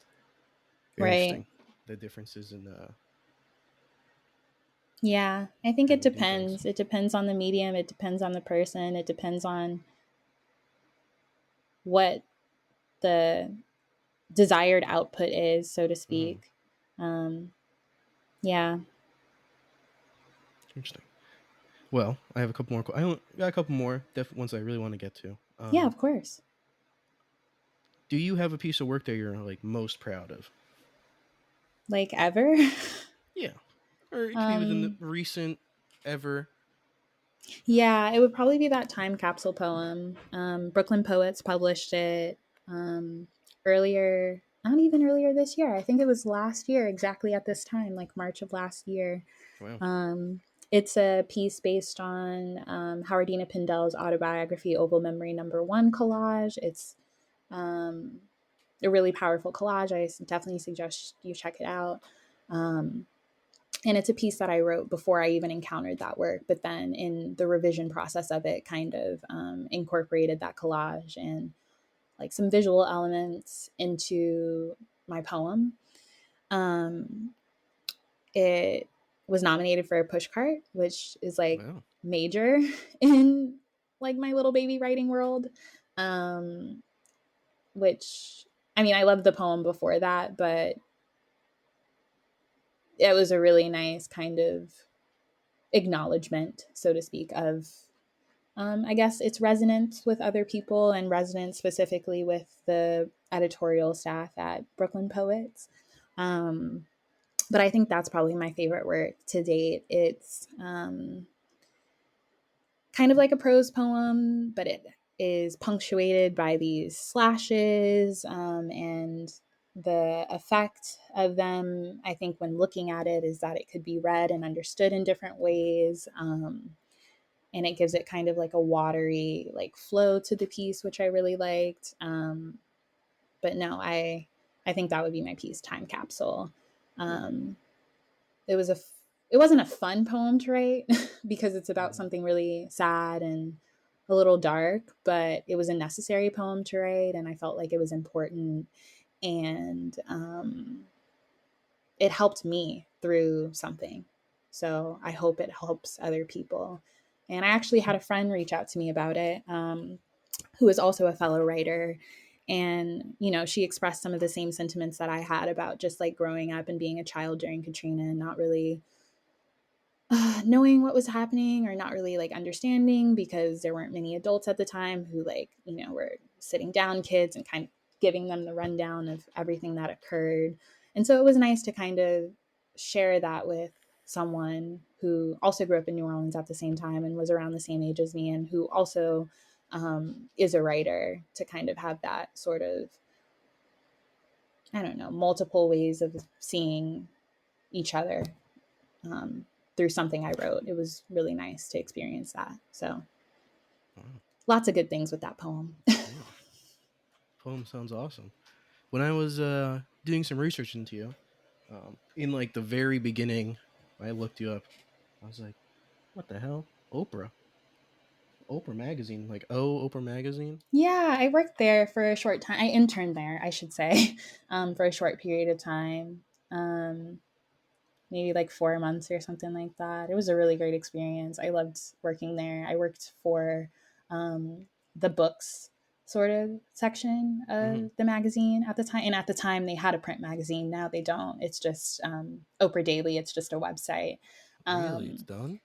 very Right. interesting, the differences in Yeah. I think how it we do things. depends. It depends on the medium. It depends on the person. It depends on what the desired output is, so to Mm-hmm. speak. Um, yeah. Interesting. Well, I have a couple more. Got a couple more ones I really want to get to. Yeah, of course. Do you have a piece of work that you're like most proud of? Like ever. Yeah, or it could be within the um, recent. ever? Yeah, it would probably be that time capsule poem. Brooklyn Poets published it um, earlier, not even earlier this year. I think it was last year, exactly at this time, like March of last year. Wow. Um, it's a piece based on Howardina Pindell's autobiography, Oval Memory Number One collage. It's um, a really powerful collage. I definitely suggest you check it out. Um, and it's a piece that I wrote before I even encountered that work, but then in the revision process of it, kind of incorporated that collage and like some visual elements into my poem. Um, it was nominated for a Pushcart, which is like Wow. major in like my little baby writing world. Um, which I mean, I loved the poem before that, but it was a really nice kind of acknowledgement, so to speak, of I guess its resonance with other people and resonance specifically with the editorial staff at Brooklyn Poets. Um, but I think that's probably my favorite work to date. It's kind of like a prose poem, but it is punctuated by these slashes and the effect of them, I think, when looking at it, is that it could be read and understood in different ways. And it gives it kind of like a watery like flow to the piece, which I really liked. But no, I think that would be my piece, Time Capsule. Hmm. Um, it was a it wasn't a fun poem to write because it's about Hmm. something really sad and a little dark, but it was a necessary poem to write, and I felt like it was important, and it helped me through something. So I hope it helps other people. And I actually had a friend reach out to me about it, who is also a fellow writer. And, you know, she expressed some of the same sentiments that I had about just like growing up and being a child during Katrina and not really knowing what was happening or not really like understanding because there weren't many adults at the time who like, you know, were sitting down kids and kind of giving them the rundown of everything that occurred. And so it was nice to kind of share that with someone who also grew up in New Orleans at the same time and was around the same age as me and who also is a writer, to kind of have that sort of, I don't know, multiple ways of seeing each other um, through something I wrote. It was really nice to experience that. So Wow. lots of good things with that poem. Yeah. Poem sounds awesome. When I was doing some research into you, in like the very beginning, I looked you up. I was like, what the hell? Oprah magazine, like Oprah magazine. Yeah, I worked there for a short time. I interned there, I should say, for a short period of time. Maybe like 4 months or something like that. It was a really great experience. I loved working there. I worked for the books sort of section Hmm. of the magazine at the time. And at the time, they had a print magazine. Now they don't. It's just Oprah Daily, it's just a website. Really, it's Um, done.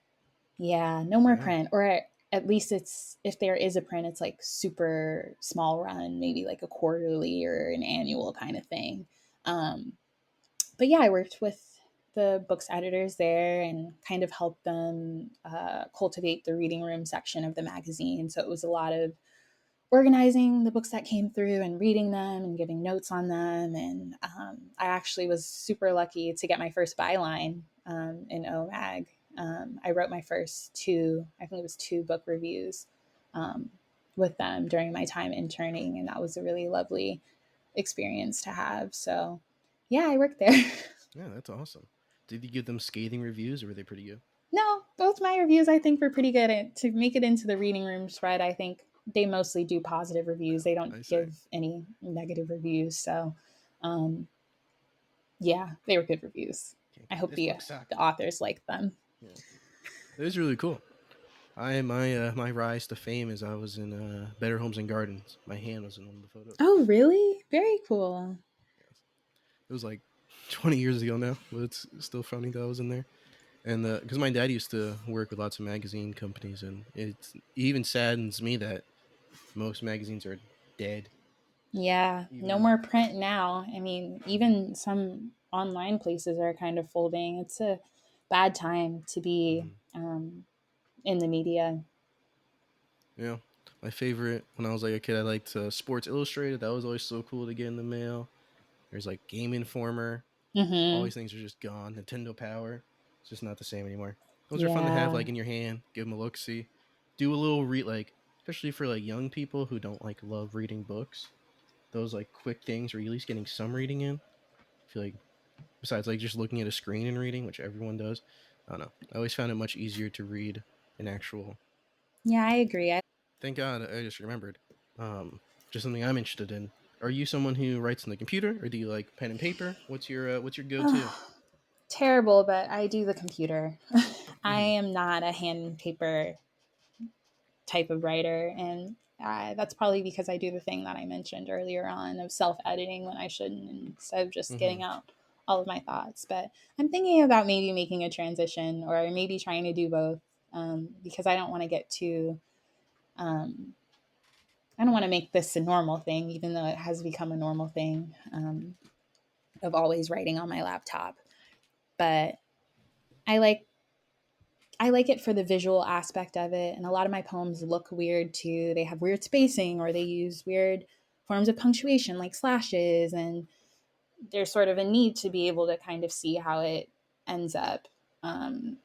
yeah, no more Wow. print. Or at least it's, if there is a print, it's like super small run, maybe like a quarterly or an annual kind of thing. Um, but yeah, I worked with the books editors there and kind of helped them cultivate the reading room section of the magazine. So it was a lot of organizing the books that came through and reading them and giving notes on them. And I actually was super lucky to get my first byline in OMAG. I wrote my first two, I think it was two book reviews um, with them during my time interning. And that was a really lovely experience to have. So yeah, I worked there. Yeah, that's awesome. Did you give them scathing reviews, or were they pretty good? No, both my reviews I think were pretty good. To make it into the reading room spread, I think they mostly do positive reviews. They don't I say. give any negative reviews. So, um, yeah, they were good reviews. Okay, I hope this book sucked. the authors liked them. Yeah, it was really cool. I my rise to fame is I was in Better Homes and Gardens. My hand was in one of the photos. Oh, really? Very cool. Yes. It was like 20 years ago now, but it's still funny that I was in there. And because my dad used to work with lots of magazine companies, and it even saddens me that most magazines are dead. Yeah, no Even more print now. I mean, mhm, even some online places are kind of folding. It's a bad time to be mhm. um, in the media. Yeah. My favorite when I was like a kid, I liked Sports Illustrated. That was always so cool to get in the mail. There's like Game Informer. All Mm-hmm. these things are just gone. Nintendo Power. It's just not the same anymore. Those are fun to have Yeah. like in your hand. Give them a look see. Do a little read like especially for like young people who don't like love reading books. Those like quick things where you're at least getting some reading in. I feel like besides like just looking at a screen and reading, which everyone does. I don't know. I always found it much easier to read an actual. Yeah, I agree. Thank God I just remembered. Um, just something I'm interested in. Are you someone who writes on the computer, or do you like pen and paper? What's your go to? Terrible, but I do the computer. I Mm-hmm. am not a hand and paper type of writer, and that's probably because I do the thing that I mentioned earlier on of self editing when I shouldn't, instead of just Mm-hmm. getting out all of my thoughts. But I'm thinking about maybe making a transition or maybe trying to do both, because I don't want to get too. Um, I don't want to make this a normal thing, even though it has become a normal thing, of always writing on my laptop. But I like I like it for the visual aspect of it. And a lot of my poems look weird too. They have weird spacing or they use weird forms of punctuation like slashes. And there's sort of a need to be able to kind of see how it ends up um,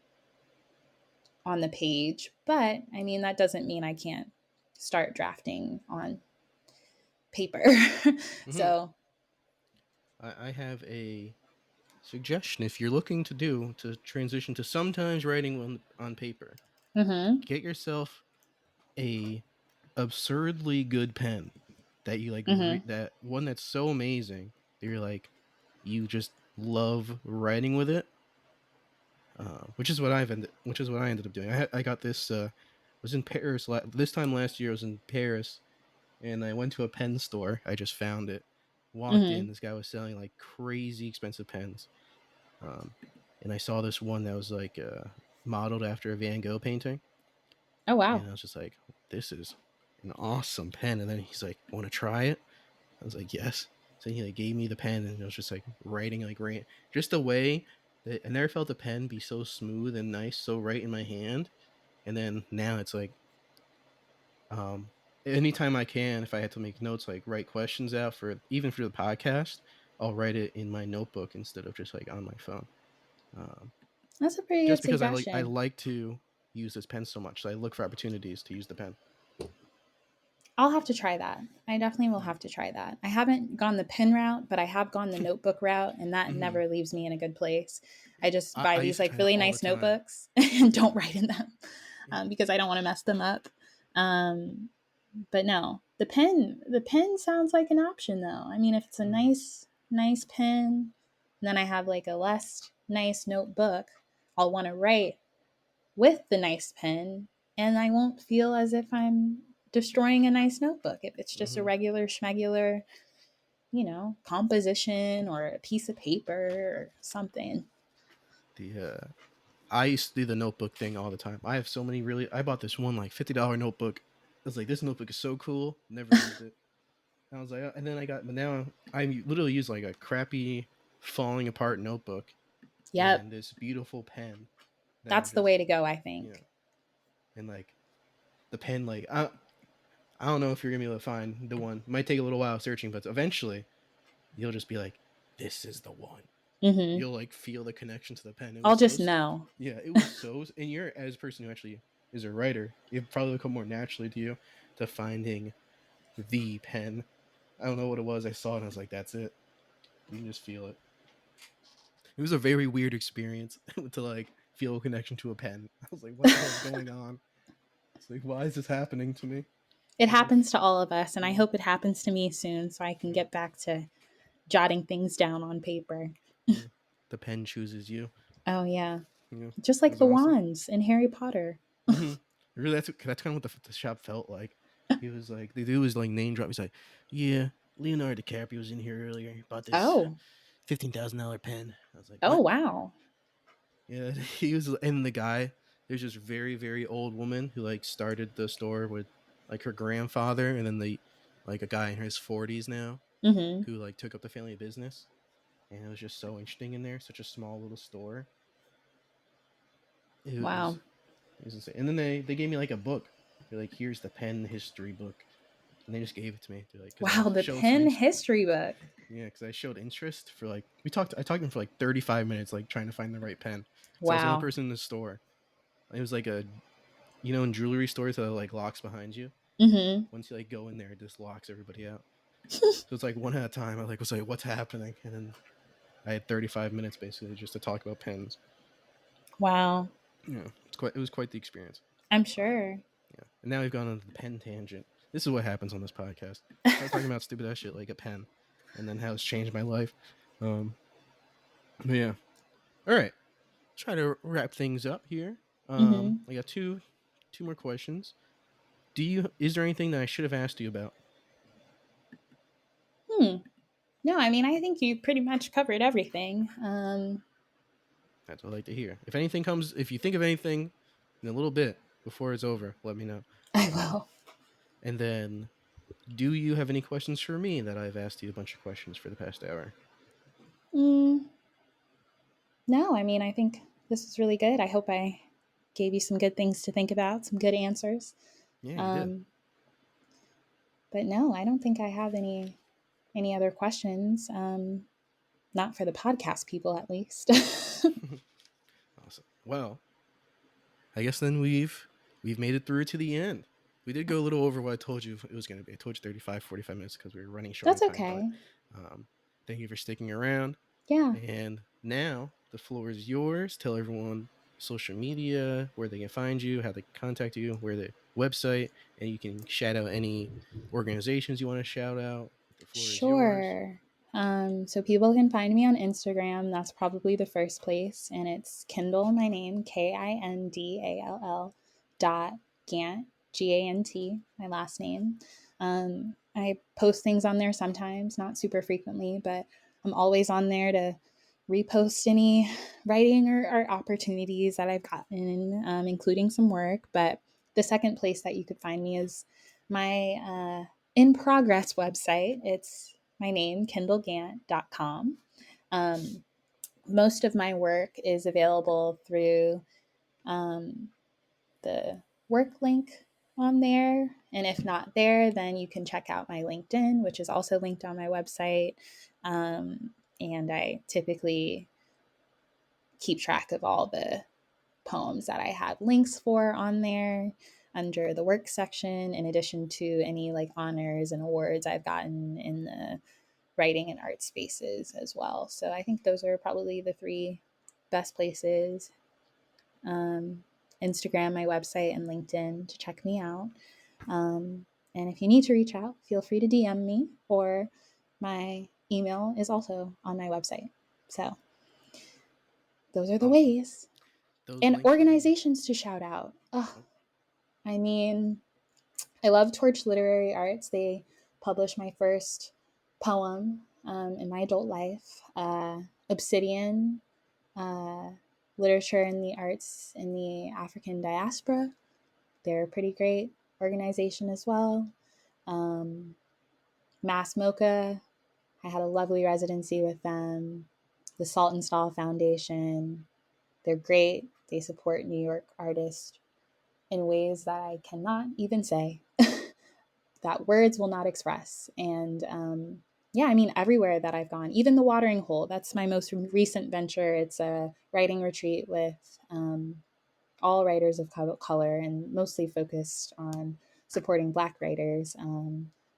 on the page. But I mean, that doesn't mean I can't start drafting on paper. Mm-hmm. So, I have a suggestion if you're looking to transition to sometimes writing on paper. mm-hmm, Get yourself a absurdly good pen that you like mm-hmm, that one that's so amazing that you're like you just love writing with it. Which is what I ended up doing. I got this. Was in Paris this time last year. I was in Paris and I went to a pen store. I just found it. Walked mm-hmm. in. This guy was selling like crazy expensive pens. Um, and I saw this one that was like modeled after a Van Gogh painting, Oh, wow. and I was just like, "This is an awesome pen." And then he's like, "Want to try it?" I was like, "Yes." So he like gave me the pen, and it was just like writing like right, just the way that I never felt a pen be so smooth and nice, so right in my hand. And then now it's like, um, anytime I can, if I had to make notes, like write questions out for even for the podcast, I'll write it in my notebook instead of just like on my phone. Um, That's a pretty good just because I suggestion. like to use this pen so much, so I look for opportunities to use the pen. I'll have to try that. I definitely will Mm-hmm. have to try that. I haven't gone the pen route, but I have gone the notebook route, and that Mm-hmm. never leaves me in a good place. I just buy I these used to like try that really all the nice time. notebooks and don't write in them, Yeah. because I don't want to mess them up. Um, but no, the pen sounds like an option though. I mean, if it's a Mm-hmm. nice pen, and then I have like a less nice notebook, I'll want to write with the nice pen, and I won't feel as if I'm destroying a nice notebook. If it's just a Mm-hmm. regular schmegular, composition or a piece of paper or something. The I used to do the notebook thing all the time. I have so many really. I bought this one like $50 notebook. I was like, this notebook is so cool. Never used it. And I was like, and then I got, but now I literally use like a crappy falling apart notebook Yep, and this beautiful pen that I'm that's the way just, to go, I you know, think. and like the pen, like I don't know if you're gonna be able to find the one. It might take a little while searching, but eventually you'll just be like, this is the one. Mm-hmm. You'll like feel the connection to the pen. It I'll was so, just know. yeah, it was so. And you're as a person who actually is a writer, it probably come more naturally to you to finding the pen. I don't know what it was. I saw it and I was like, that's it. You can just feel it. It was a very weird experience to like feel a connection to a pen. I was like, what the hell's going on? It's like, why is this happening to me? It It's like, happens to all of us, and I yeah, hope it happens to me soon so I can yeah, get back to jotting things down on paper. yeah. The pen chooses you. Oh, yeah. Yeah, Just it like was the awesome. wands in Harry Potter. Mm-hmm. Really, that's kind of what the shop felt like. He was like, the dude was like name drop. He's like, yeah, Leonardo DiCaprio was in here earlier. He bought this Oh, $15,000 pen. I was like, oh, what? wow. Yeah, he was, and the guy. There's this very very old woman who like started the store with like her grandfather, and then the like a guy in his 40s now Mm-hmm. who like took up the family business, and it was just so interesting in there. Such a small little store. It was Wow. It was insane. And then they gave me like a book. They're like, here's the pen history book, and they just gave it to me. They're like, because I Wow, the showed some pen interest. history book. Yeah, because I showed interest for like I talked to them for like 35 minutes, like trying to find the right pen. Because I was the only Wow. person in the store. It was like a in jewelry stores that like locks behind you. Mm-hmm. Once you like go in there, it just locks everybody out. So it's like one at a time. I like was like, what's happening? And then I had 35 minutes basically just to talk about pens. Wow. Yeah, it was quite the experience. I'm Um, sure. yeah, and now we've gone on the pen tangent. This is what happens on this podcast. Start talking about stupid ass shit like a pen, and then how it's changed my life. Um, but yeah, all right. Try to wrap things up here. Mm-hmm. I got two more questions. Is there anything that I should have asked you about? Hmm. No, I mean, I think you pretty much covered everything. That's what I like to hear. If you think of anything in a little bit before it's over, let me know. I Um, will. and then, do you have any questions for me that I've asked you a bunch of questions for the past hour? Mm, no, I mean, I think this was really good. I hope I gave you some good things to think about, some good answers. Yeah, you did. Um, but no, I don't think I have any other questions. Not for the podcast people, at least. Awesome. Well, I guess then we've made it through to the end. We did go a little over what I told you it was going to be. I told you 35, 45 minutes because we were running short on That's time. But okay. um, thank you for sticking around. Yeah. And now the floor is yours. Tell everyone social media, where they can find you, how they can contact you, where the website, and you can shout out any organizations you want to shout out. The floor is yours. Sure. So people can find me on Instagram. That's probably the first place. And it's Kindall, my name, Kindall dot Gant, Gant, my last name. I post things on there sometimes, not super frequently, but I'm always on there to repost any writing or art opportunities that I've gotten, including some work. But the second place that you could find me is my in progress website. It's my name, kindallgant.com. Um, Most of my work is available through um, the work link on there. And if not there, then you can check out my LinkedIn, which is also linked on my website. And I typically keep track of all the poems that I have links for on there under the work section, in addition to any like honors and awards I've gotten in the writing and art spaces as well. So I think those are probably the three best places: Instagram, my website, and LinkedIn to check me out. And if you need to reach out, feel free to DM me, or my email is also on my website. So those are the Awesome. ways. Those And links will be. organizations to shout out. Oh, Oh, I mean, I love Torch Literary Arts. They published my first poem in my adult life. Obsidian, uh, Literature and the Arts in the African Diaspora. They're a pretty great organization as well. Um, MoCA, I had a lovely residency with them. The Saltonstall Foundation, they're great. They support New York artists in ways that I cannot even say, that words will not express. And yeah, I mean, everywhere that I've gone, even the Watering Hole, that's my most recent venture. It's a writing retreat with all writers of color and mostly focused on supporting Black writers.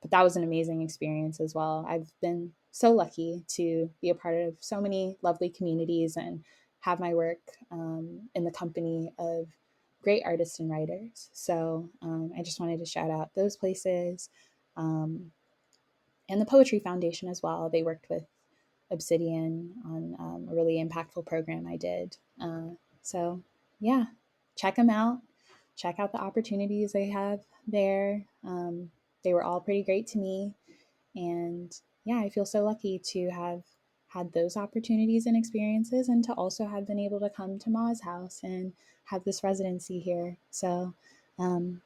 But that was an amazing experience as well. I've been so lucky to be a part of so many lovely communities and have my work in the company of great artists and writers. So I just wanted to shout out those places. Um, and the Poetry Foundation as well. They worked with Obsidian on a really impactful program I did. So, yeah, check them out. Check out the opportunities they have there. They were all pretty great to me. And yeah, I feel so lucky to have had those opportunities and experiences, and to also have been able to come to Ma's house and have this residency here. So, um,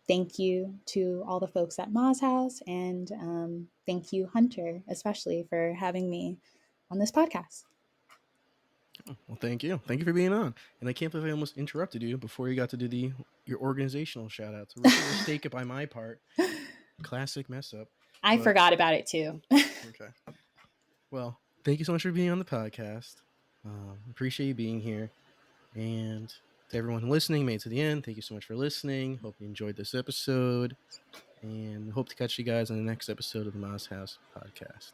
thank you to all the folks at Ma's house, and thank you, Hunter, especially for having me on this podcast. Well, thank you. Thank you for being on. And I can't believe I almost interrupted you before you got to do your organizational shout outs. A rookie mistake by my part. Classic mess up. I But forgot about it too. okay. Well, thank you so much for being on the podcast. Appreciate you being here. And to everyone listening, made it to the end, thank you so much for listening. Hope you enjoyed this episode. And hope to catch you guys in the next episode of the Mouse House podcast.